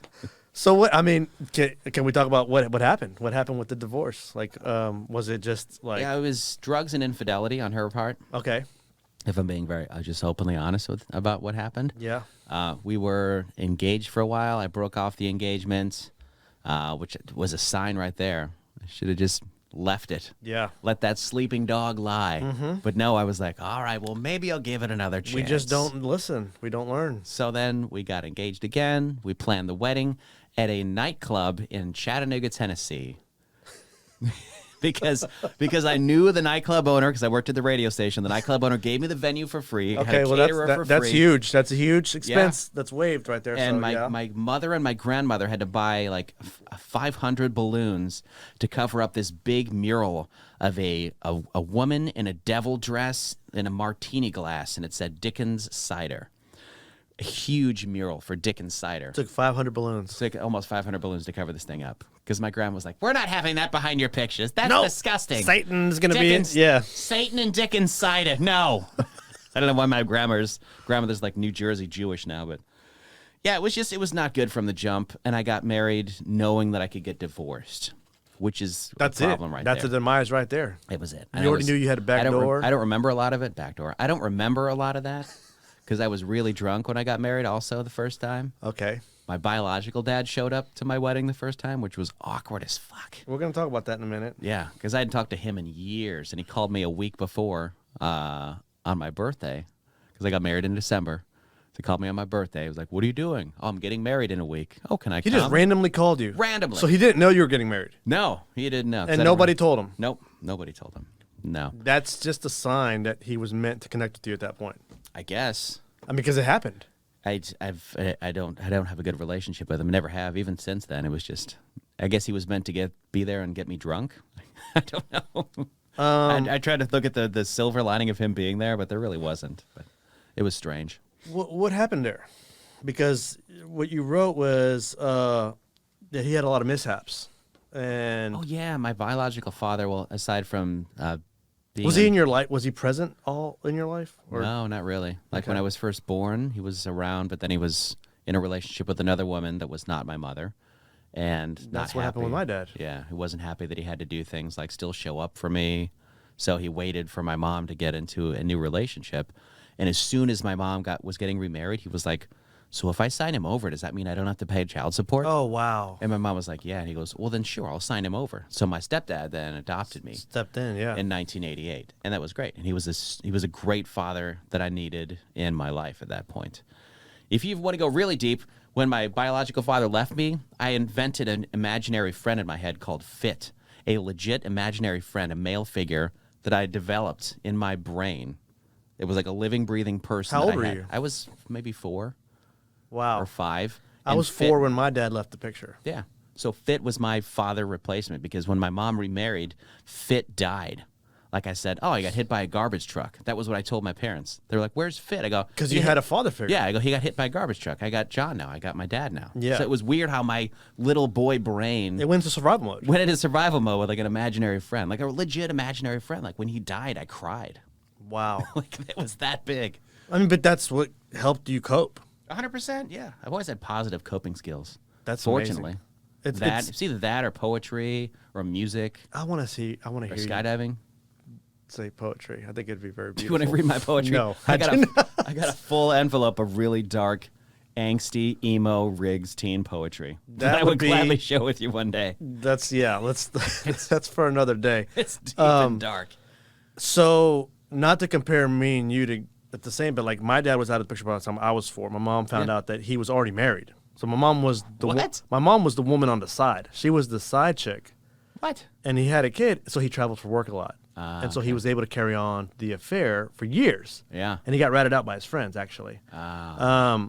[SPEAKER 1] So what? I mean, can we talk about what happened? What happened with the divorce? Like, was it just like?
[SPEAKER 2] Yeah, it was drugs and infidelity on her part.
[SPEAKER 1] Okay.
[SPEAKER 2] If I'm being just openly honest about what happened.
[SPEAKER 1] Yeah.
[SPEAKER 2] We were engaged for a while. I broke off the engagement, which was a sign right there. I should have just left it.
[SPEAKER 1] Yeah.
[SPEAKER 2] Let that sleeping dog lie. But no, I was like, all right, well, maybe I'll give it another chance.
[SPEAKER 1] We just don't listen. We don't learn.
[SPEAKER 2] So then we got engaged again. We planned the wedding at a nightclub in Chattanooga, Tennessee. because I knew the nightclub owner, because I worked at the radio station. The nightclub owner gave me the venue for free.
[SPEAKER 1] Okay,
[SPEAKER 2] had a
[SPEAKER 1] well
[SPEAKER 2] caterer for
[SPEAKER 1] that's
[SPEAKER 2] free.
[SPEAKER 1] huge. That's a huge expense that's waived right there.
[SPEAKER 2] And
[SPEAKER 1] so,
[SPEAKER 2] my mother and my grandmother had to buy like 500 balloons to cover up this big mural of a woman in a devil dress in a martini glass, and it said Dickens Cider. A huge mural for Dickens Cider.
[SPEAKER 1] took 500 balloons.
[SPEAKER 2] It's like almost 500 balloons to cover this thing up. Because my grandma was like, we're not having that behind your pictures. That's disgusting.
[SPEAKER 1] Satan's gonna
[SPEAKER 2] Dickens,
[SPEAKER 1] be yeah.
[SPEAKER 2] Satan and Dickens cider. No. I don't know why my grandmother's like New Jersey Jewish now, but yeah, it was not good from the jump. And I got married knowing that I could get divorced, which is
[SPEAKER 1] That's
[SPEAKER 2] a problem
[SPEAKER 1] it.
[SPEAKER 2] right
[SPEAKER 1] That's
[SPEAKER 2] there.
[SPEAKER 1] a demise right there.
[SPEAKER 2] It was it.
[SPEAKER 1] You already knew you had a back door?
[SPEAKER 2] I don't remember a lot of it. Back door. I don't remember a lot of that because I was really drunk when I got married also the first time.
[SPEAKER 1] Okay.
[SPEAKER 2] My biological dad showed up to my wedding the first time, which was awkward as fuck.
[SPEAKER 1] We're gonna talk about that in a minute.
[SPEAKER 2] Yeah, because I hadn't talked to him in years, and he called me a week before on my birthday because I got married in December. So he called me on my birthday. He was like, "What are you doing?" "Oh, I'm getting married in a week." "Oh, can I
[SPEAKER 1] He
[SPEAKER 2] come?"
[SPEAKER 1] just randomly called you.
[SPEAKER 2] Randomly.
[SPEAKER 1] So he didn't know you were getting married.
[SPEAKER 2] No, he didn't know. 'cause I
[SPEAKER 1] And
[SPEAKER 2] don't
[SPEAKER 1] nobody
[SPEAKER 2] remember-
[SPEAKER 1] told him.
[SPEAKER 2] Nope, nobody told him. No,
[SPEAKER 1] That's just a sign that he was meant to connect with you at that point.
[SPEAKER 2] I guess.
[SPEAKER 1] I mean, because it happened.
[SPEAKER 2] I don't have a good relationship with him. Never have. Even since then, it was just. I guess he was meant to be there and get me drunk. I don't know. I tried to look at the silver lining of him being there, but there really wasn't. But it was strange.
[SPEAKER 1] What happened there? Because what you wrote was that he had a lot of mishaps. And
[SPEAKER 2] Oh yeah, my biological father. Well, aside from being
[SPEAKER 1] was he in your life? Was he present all in your life? Or?
[SPEAKER 2] No, not really. Like when
[SPEAKER 1] Okay.
[SPEAKER 2] I was first born, he was around, but then he was in a relationship with another woman that was not my mother, and not
[SPEAKER 1] That's what happened with
[SPEAKER 2] happy.
[SPEAKER 1] my dad.
[SPEAKER 2] Yeah, he wasn't happy that he had to do things like still show up for me. So he waited for my mom to get into a new relationship, and as soon as my mom was getting remarried, he was like, "So if I sign him over, does that mean I don't have to pay child support?"
[SPEAKER 1] Oh, wow.
[SPEAKER 2] And my mom was like, "Yeah." And he goes, "Well, then sure, I'll sign him over." So my stepdad then adopted me
[SPEAKER 1] Stepped in, yeah.
[SPEAKER 2] in 1988, and that was great. And he was a great father that I needed in my life at that point. If you want to go really deep, when my biological father left me, I invented an imaginary friend in my head called Fit, a legit imaginary friend, a male figure that I developed in my brain. It was like a living, breathing person.
[SPEAKER 1] How
[SPEAKER 2] that
[SPEAKER 1] old
[SPEAKER 2] I
[SPEAKER 1] were
[SPEAKER 2] had.
[SPEAKER 1] you?
[SPEAKER 2] I was maybe 4
[SPEAKER 1] Wow.
[SPEAKER 2] or 5.
[SPEAKER 1] I
[SPEAKER 2] and
[SPEAKER 1] was
[SPEAKER 2] Fit-
[SPEAKER 1] 4 when my dad left the picture.
[SPEAKER 2] Yeah. So Fit was my father replacement because when my mom remarried, Fit died. Like I said, "Oh, I got hit by a garbage truck." That was what I told my parents. They were like, "Where's Fit?" I go,
[SPEAKER 1] Because
[SPEAKER 2] "He
[SPEAKER 1] you
[SPEAKER 2] hit-
[SPEAKER 1] had a father figure.
[SPEAKER 2] Yeah, I go, "He got hit by a garbage truck. I got John now. I got my dad now."
[SPEAKER 1] Yeah.
[SPEAKER 2] So it was weird how my little boy brain
[SPEAKER 1] It went into survival mode.
[SPEAKER 2] went into survival mode with like an imaginary friend, like a legit imaginary friend. Like when he died, I cried.
[SPEAKER 1] Wow.
[SPEAKER 2] Like it was that big.
[SPEAKER 1] I mean, but that's what helped you cope.
[SPEAKER 2] 100%. Yeah, I've always had positive coping skills.
[SPEAKER 1] That's
[SPEAKER 2] fortunately.
[SPEAKER 1] amazing. It's
[SPEAKER 2] It's either that or poetry or music
[SPEAKER 1] I want to hear
[SPEAKER 2] or
[SPEAKER 1] you
[SPEAKER 2] skydiving.
[SPEAKER 1] say poetry. I think it'd be very
[SPEAKER 2] Do you
[SPEAKER 1] beautiful.
[SPEAKER 2] want to read my poetry?
[SPEAKER 1] No,
[SPEAKER 2] I
[SPEAKER 1] I
[SPEAKER 2] got
[SPEAKER 1] do
[SPEAKER 2] I got a full envelope of really dark, angsty, emo, Riggs teen poetry that I
[SPEAKER 1] would
[SPEAKER 2] would
[SPEAKER 1] be-
[SPEAKER 2] gladly share with you one day.
[SPEAKER 1] That's let's that's for another day.
[SPEAKER 2] It's deep and dark.
[SPEAKER 1] So, not to compare me and you to at the same, but like my dad was out of the picture by the time I was 4. My mom found out that he was already married. So my mom was
[SPEAKER 2] What?
[SPEAKER 1] my mom was the woman on the side. She was the side chick,
[SPEAKER 2] What?
[SPEAKER 1] and he had a kid, so he traveled for work a lot, and so he was able to carry on the affair for years.
[SPEAKER 2] Yeah.
[SPEAKER 1] And he got ratted out by his friends, actually. My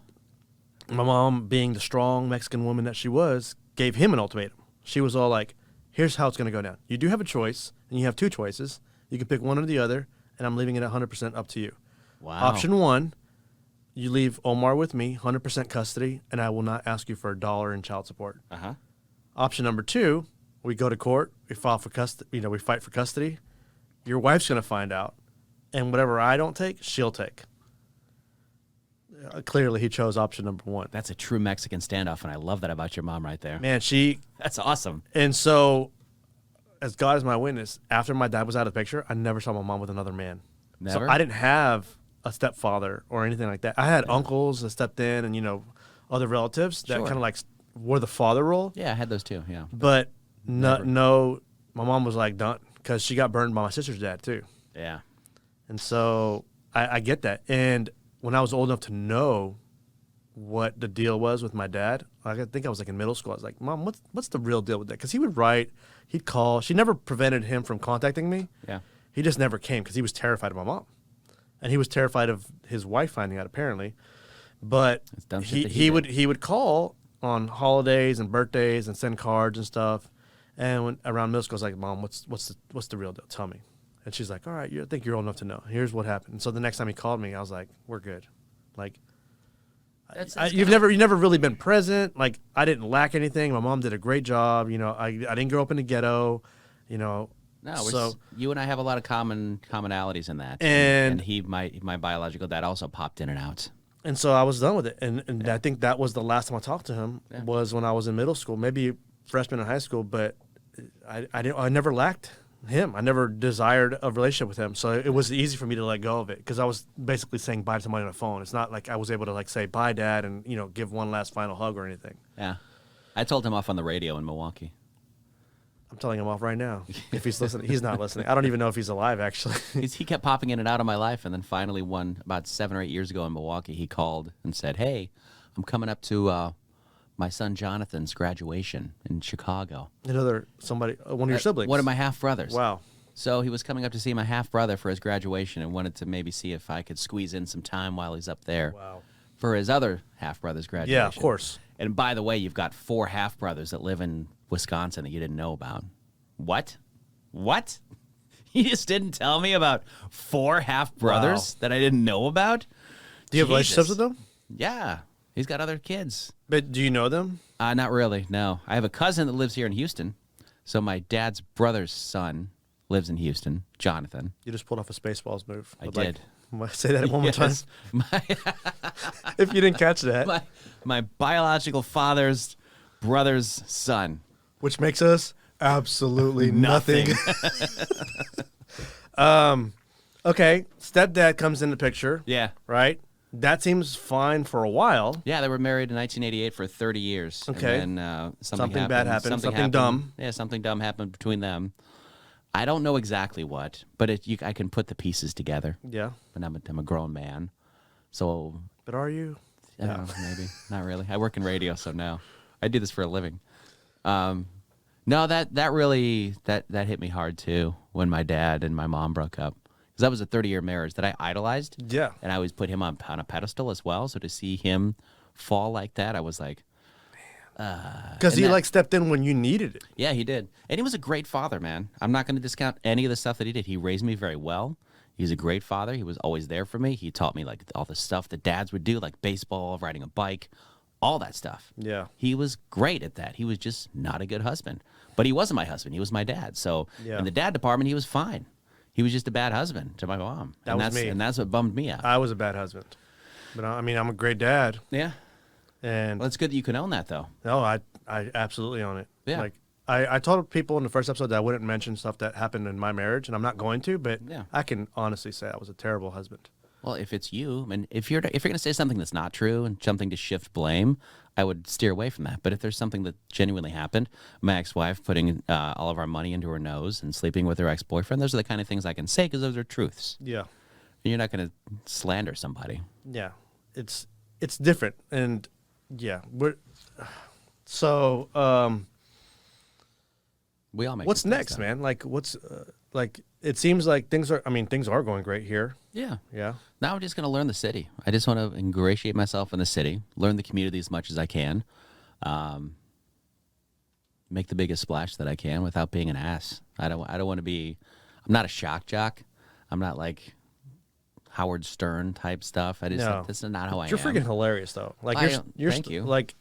[SPEAKER 1] mom, being the strong Mexican woman that she was, gave him an ultimatum. She was all like, "Here's how it's going to go down. You do have a choice, and you have 2 choices. You can pick one or the other, and I'm leaving it 100% up to you.
[SPEAKER 2] Wow.
[SPEAKER 1] Option 1, you leave Omar with me, 100% custody, and I will not ask you for $1 in child support.
[SPEAKER 2] Uh-huh.
[SPEAKER 1] Option number 2, we go to court, we file for custody, we fight for custody. Your wife's going to find out, and whatever I don't take, she'll take. Clearly, he chose option number 1.
[SPEAKER 2] That's a true Mexican standoff, and I love that about your mom right there.
[SPEAKER 1] Man,
[SPEAKER 2] That's awesome.
[SPEAKER 1] And so, as God is my witness, after my dad was out of the picture, I never saw my mom with another man.
[SPEAKER 2] Never?
[SPEAKER 1] So I didn't have a stepfather or anything like that. I had uncles that stepped in and, other relatives that
[SPEAKER 2] Sure.
[SPEAKER 1] kind of like were the father role.
[SPEAKER 2] Yeah, I had those too, yeah.
[SPEAKER 1] But no, my mom was like done because she got burned by my sister's dad too.
[SPEAKER 2] Yeah.
[SPEAKER 1] And so I get that. And when I was old enough to know what the deal was with my dad, I think I was like in middle school. I was like, Mom, what's the real deal with that? Because he would write, he'd call. She never prevented him from contacting me.
[SPEAKER 2] Yeah.
[SPEAKER 1] He just never came because he was terrified of my mom. And he was terrified of his wife finding out, apparently. But
[SPEAKER 2] It's dumb shit that
[SPEAKER 1] he
[SPEAKER 2] did.
[SPEAKER 1] would call on holidays and birthdays and send cards and stuff. And when around middle school, I was like, Mom, what's the real deal? Tell me. And she's like, all right, I think you're old enough to know. Here's what happened. And so the next time he called me, I was like, we're good. Like, you've never really been present. Like, I didn't lack anything. My mom did a great job. I didn't grow up in the ghetto.
[SPEAKER 2] No,
[SPEAKER 1] so
[SPEAKER 2] you and I have a lot of commonalities in that.
[SPEAKER 1] And
[SPEAKER 2] he, my biological dad, also popped in and out.
[SPEAKER 1] And so I was done with it. And I think that was the last time I talked to him was when I was in middle school, maybe freshman in high school. But I never lacked him. I never desired a relationship with him. So it was easy for me to let go of it because I was basically saying bye to somebody on the phone. It's not like I was able to like say bye, Dad, and give one last final hug or anything.
[SPEAKER 2] Yeah. I told him off on the radio in Milwaukee.
[SPEAKER 1] I'm telling him off right now. If he's listening, he's not listening. I don't even know if he's alive, actually.
[SPEAKER 2] He kept popping in and out of my life, and then finally about 7 or 8 years ago in Milwaukee, he called and said, hey, I'm coming up to my son Jonathan's graduation in Chicago.
[SPEAKER 1] One of your siblings.
[SPEAKER 2] One of my half-brothers.
[SPEAKER 1] Wow.
[SPEAKER 2] So he was coming up to see my half-brother for his graduation and wanted to maybe see if I could squeeze in some time while he's up there for his other half-brother's graduation.
[SPEAKER 1] Yeah, of course.
[SPEAKER 2] And by the way, you've got 4 half-brothers that live in Wisconsin that you didn't know about. What? You just didn't tell me about 4 half-brothers that I didn't know about?
[SPEAKER 1] Do you have relationships with them?
[SPEAKER 2] Yeah. He's got other kids.
[SPEAKER 1] But do you know them?
[SPEAKER 2] Not really, no. I have a cousin that lives here in Houston. So my dad's brother's son lives in Houston, Jonathan.
[SPEAKER 1] You just pulled off a Spaceballs move.
[SPEAKER 2] I did.
[SPEAKER 1] Say that one more time. If you didn't catch that.
[SPEAKER 2] My biological father's brother's son.
[SPEAKER 1] Which makes us absolutely nothing. Okay, stepdad comes in the picture.
[SPEAKER 2] Yeah.
[SPEAKER 1] Right? That seems fine for a while.
[SPEAKER 2] Yeah, they were married in 1988 for 30 years.
[SPEAKER 1] Okay.
[SPEAKER 2] And then
[SPEAKER 1] something bad happened. Something dumb.
[SPEAKER 2] Yeah, something dumb happened between them. I don't know exactly what, but I can put the pieces together.
[SPEAKER 1] Yeah.
[SPEAKER 2] But I'm a grown man. So.
[SPEAKER 1] But are you?
[SPEAKER 2] I don't know, maybe. Not really. I work in radio, so no. I do this for a living. No, that really hit me hard too when my dad and my mom broke up. Because that was a 30-year marriage that I idolized.
[SPEAKER 1] Yeah.
[SPEAKER 2] And I always put him on a pedestal as well. So to see him fall like that, I was like,
[SPEAKER 1] because he stepped in when you needed it.
[SPEAKER 2] Yeah, he did. And he was a great father, man. I'm not going to discount any of the stuff that he did. He raised me very well. He's a great father. He was always there for me. He taught me like all the stuff that dads would do, like baseball, riding a bike, all that stuff.
[SPEAKER 1] Yeah.
[SPEAKER 2] He was great at that. He was just not a good husband. But he wasn't my husband. He was my dad. So in the dad department, he was fine. He was just a bad husband to my mom.
[SPEAKER 1] That was me.
[SPEAKER 2] And that's what bummed me out.
[SPEAKER 1] I was a bad husband. But I'm a great dad.
[SPEAKER 2] Yeah.
[SPEAKER 1] And
[SPEAKER 2] Well, it's good that you can own that, though.
[SPEAKER 1] no, I absolutely own it.
[SPEAKER 2] Yeah.
[SPEAKER 1] Like I told people in the first episode that I wouldn't mention stuff that happened in my marriage, and I'm not going to, but
[SPEAKER 2] Yeah.
[SPEAKER 1] I can honestly say I was a terrible husband.
[SPEAKER 2] Well, if it's you, and if you're going to say something that's not true and something to shift blame, I would steer away from that. But if there's something that genuinely happened, my ex-wife putting all of our money into her nose and sleeping with her ex-boyfriend, those are the kind of things I can say because those are truths.
[SPEAKER 1] Yeah.
[SPEAKER 2] You're not going to slander somebody.
[SPEAKER 1] Yeah. It's different. And yeah, so
[SPEAKER 2] We all make
[SPEAKER 1] what's
[SPEAKER 2] mistakes,
[SPEAKER 1] next,
[SPEAKER 2] though.
[SPEAKER 1] man? Like what's it seems like things are going great here.
[SPEAKER 2] Yeah.
[SPEAKER 1] Yeah.
[SPEAKER 2] Now I'm just going to learn the city. I just want to ingratiate myself in the city, learn the community as much as I can, make the biggest splash that I can without being an ass. I don't want to be. I'm not a shock jock. I'm not like Howard Stern type stuff.
[SPEAKER 1] No.
[SPEAKER 2] This is not how I
[SPEAKER 1] You're
[SPEAKER 2] am.
[SPEAKER 1] freaking hilarious though. Like
[SPEAKER 2] Thank you.
[SPEAKER 1] Like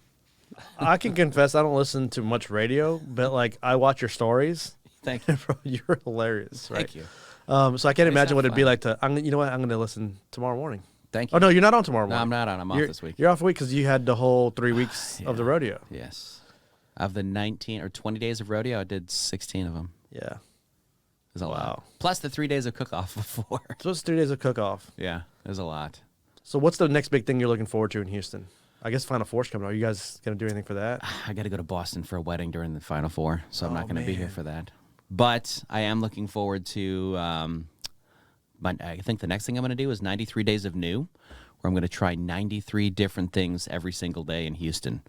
[SPEAKER 1] I can confess I don't listen to much radio, but like I watch your stories.
[SPEAKER 2] Thank you.
[SPEAKER 1] Bro, you're hilarious, right?
[SPEAKER 2] Thank you.
[SPEAKER 1] So I can't imagine
[SPEAKER 2] have
[SPEAKER 1] what it'd be
[SPEAKER 2] fun.
[SPEAKER 1] like to. You know what? I'm going to listen tomorrow morning.
[SPEAKER 2] Thank you.
[SPEAKER 1] Oh no, you're not on tomorrow
[SPEAKER 2] No,
[SPEAKER 1] morning.
[SPEAKER 2] I'm not on. I'm off
[SPEAKER 1] You're,
[SPEAKER 2] this week.
[SPEAKER 1] You're off a week because you had the whole 3 weeks of the rodeo.
[SPEAKER 2] Yes. Of the 19 or 20 days of rodeo, I did 16 of them.
[SPEAKER 1] Yeah.
[SPEAKER 2] It was a
[SPEAKER 1] Wow.
[SPEAKER 2] lot. Plus the 3 days of cook-off before.
[SPEAKER 1] So it's 3 days of cook-off.
[SPEAKER 2] Yeah, it was a lot.
[SPEAKER 1] So what's the next big thing you're looking forward to in Houston? I guess Final Four's coming. Are you guys going to do anything for that?
[SPEAKER 2] I got to go to Boston for a wedding during the Final Four, so I'm not going to be here
[SPEAKER 1] man.
[SPEAKER 2] for that. But I am looking forward to. I think the next thing I'm going to do is 93 Days of New, where I'm going to try 93 different things every single day in Houston.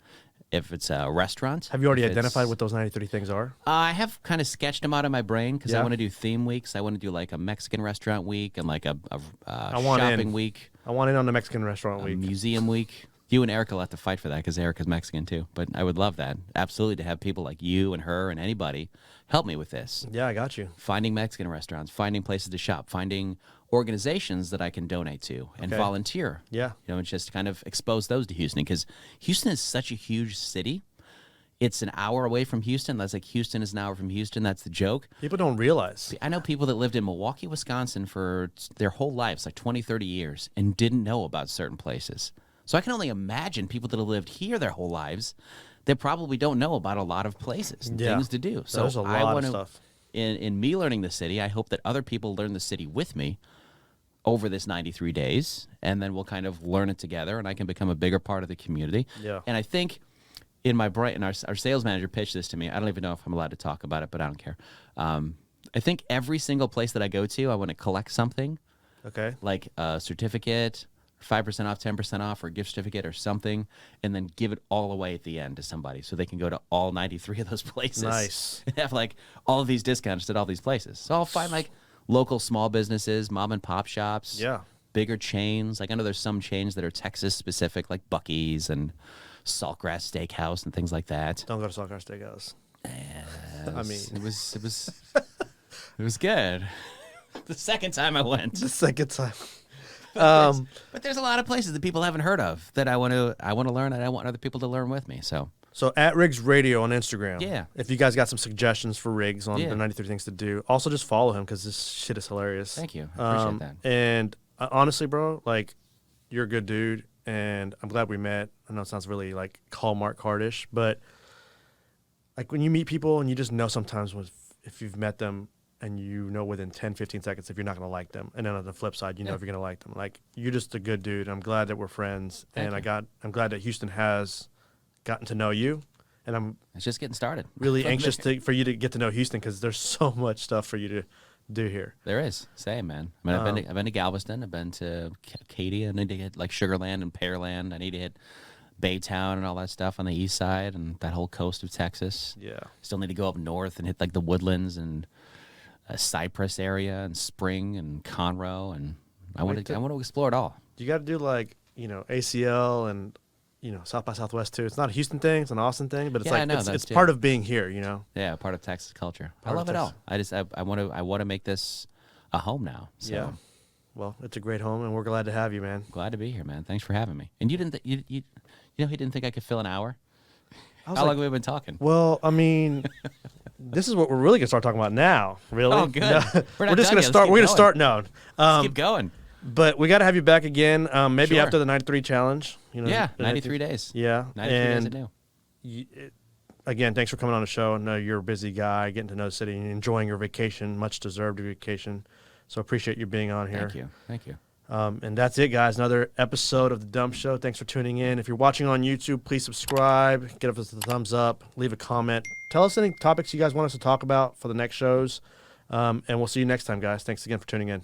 [SPEAKER 2] If it's a restaurant.
[SPEAKER 1] Have you already
[SPEAKER 2] if it's-
[SPEAKER 1] identified what those 93 things are?
[SPEAKER 2] I have kind of sketched them out in my brain because I
[SPEAKER 1] Yeah.
[SPEAKER 2] want to do theme weeks. I want to do like a Mexican restaurant week and like a
[SPEAKER 1] want
[SPEAKER 2] shopping
[SPEAKER 1] in.
[SPEAKER 2] week,
[SPEAKER 1] I want in on the Mexican restaurant
[SPEAKER 2] a
[SPEAKER 1] week.
[SPEAKER 2] museum week. You and Erica will have to fight for that because Erica's Mexican too. But I would love that. Absolutely, to have people like you and her and anybody help me with this.
[SPEAKER 1] Yeah, I got you.
[SPEAKER 2] Finding Mexican restaurants, finding places to shop, finding organizations that I can donate to and
[SPEAKER 1] Okay.
[SPEAKER 2] volunteer.
[SPEAKER 1] Yeah.
[SPEAKER 2] You know, and just kind of expose those to Houston because Houston is such a huge city. It's an hour away from Houston. That's like Houston is an hour from Houston. That's the joke.
[SPEAKER 1] People don't realize.
[SPEAKER 2] I know people that lived in Milwaukee, Wisconsin for their whole lives, like 20, 30 years, and didn't know about certain places. So I can only imagine people that have lived here their whole lives that probably don't know about a lot of places and
[SPEAKER 1] Yeah.
[SPEAKER 2] things to do. So
[SPEAKER 1] There's a
[SPEAKER 2] I
[SPEAKER 1] lot
[SPEAKER 2] want
[SPEAKER 1] of
[SPEAKER 2] to,
[SPEAKER 1] stuff.
[SPEAKER 2] in me learning the city, I hope that other people learn the city with me over this 93 days, and then we'll kind of learn it together, and I can become a bigger part of the community.
[SPEAKER 1] Yeah.
[SPEAKER 2] And I think in my brain, and our sales manager pitched this to me. I don't even know if I'm allowed to talk about it, but I don't care. I think every single place that I go to, I want to collect something,
[SPEAKER 1] Okay.
[SPEAKER 2] like a certificate, 5% off, 10% off, or a gift certificate or something, and then give it all away at the end to somebody so they can go to all 93 of those places.
[SPEAKER 1] Nice.
[SPEAKER 2] And have like all of these discounts at all these places. So I'll find like local small businesses, mom and pop shops,
[SPEAKER 1] Yeah.
[SPEAKER 2] bigger chains. Like I know there's some chains that are Texas specific, like Buc-ee's and Saltgrass Steakhouse and things like that.
[SPEAKER 1] Don't go to Saltgrass Steakhouse. I mean,
[SPEAKER 2] It was good. The second time I went.
[SPEAKER 1] the second time.
[SPEAKER 2] But there's a lot of places that people haven't heard of that I want to learn, and I want other people to learn with me. So
[SPEAKER 1] So at Riggs Radio on Instagram.
[SPEAKER 2] Yeah.
[SPEAKER 1] If you guys got some suggestions for Riggs on
[SPEAKER 2] Yeah.
[SPEAKER 1] the 93 things to do, also just follow him because this shit is hilarious.
[SPEAKER 2] Thank you. I appreciate that.
[SPEAKER 1] And honestly, bro, like you're a good dude, and I'm glad we met. I know it sounds really like Hallmark cardish, but like when you meet people and you just know sometimes if you've met them and you know within 10, 15 seconds if you're not going to like them. And then on the flip side, you know if you're going to like them. Like you're just a good dude. I'm glad that we're friends.
[SPEAKER 2] Thank
[SPEAKER 1] And
[SPEAKER 2] you.
[SPEAKER 1] I'm glad that Houston has gotten to know you. And I'm
[SPEAKER 2] it's just getting started.
[SPEAKER 1] really anxious for you to get to know Houston because there's so much stuff for you to do here.
[SPEAKER 2] There is. Same, man. I mean, I've been to Galveston. I've been to Katy. I need to hit like Sugarland and Pearland. I need to hit Baytown and all that stuff on the east side and that whole coast of Texas.
[SPEAKER 1] Yeah.
[SPEAKER 2] Still need to go up north and hit like the Woodlands and Cypress area and Spring and Conroe, and I want to explore it all.
[SPEAKER 1] You got to do like, ACL and, South by Southwest too. It's not a Houston thing. It's an Austin thing, but it's
[SPEAKER 2] Yeah, I
[SPEAKER 1] like,
[SPEAKER 2] know,
[SPEAKER 1] it's
[SPEAKER 2] that's too.
[SPEAKER 1] part of being here,
[SPEAKER 2] Yeah, part of Texas culture. I
[SPEAKER 1] Part of
[SPEAKER 2] love it all.
[SPEAKER 1] Texas.
[SPEAKER 2] I want to make this a home now. So
[SPEAKER 1] Yeah. Well, it's a great home and we're glad to have you, man.
[SPEAKER 2] glad to be here, man. Thanks for having me. And you didn't you he didn't think I could fill an hour?
[SPEAKER 1] I was
[SPEAKER 2] How
[SPEAKER 1] like,
[SPEAKER 2] long have we been talking?
[SPEAKER 1] well, I mean, this is what we're really gonna start talking about now. Really?
[SPEAKER 2] Oh, good.
[SPEAKER 1] No,
[SPEAKER 2] We're
[SPEAKER 1] we're
[SPEAKER 2] not
[SPEAKER 1] just
[SPEAKER 2] done
[SPEAKER 1] gonna
[SPEAKER 2] yet. Let's
[SPEAKER 1] start.
[SPEAKER 2] keep
[SPEAKER 1] We're gonna
[SPEAKER 2] going.
[SPEAKER 1] start. No,
[SPEAKER 2] Let's keep going.
[SPEAKER 1] but we got to have you back again. Maybe
[SPEAKER 2] Sure.
[SPEAKER 1] after the 93 challenge.
[SPEAKER 2] Yeah,
[SPEAKER 1] the
[SPEAKER 2] 93 days.
[SPEAKER 1] Yeah,
[SPEAKER 2] 93 days
[SPEAKER 1] and
[SPEAKER 2] to do.
[SPEAKER 1] again, thanks for coming on the show. I know you're a busy guy, getting to know the city and enjoying your vacation, much deserved vacation. So appreciate you being on here.
[SPEAKER 2] Thank you.
[SPEAKER 1] And that's it, guys. Another episode of The Dump Show. Thanks for tuning in. If you're watching on YouTube, please subscribe, give us a thumbs up, leave a comment. Tell us any topics you guys want us to talk about for the next shows. And we'll see you next time, guys. Thanks again for tuning in.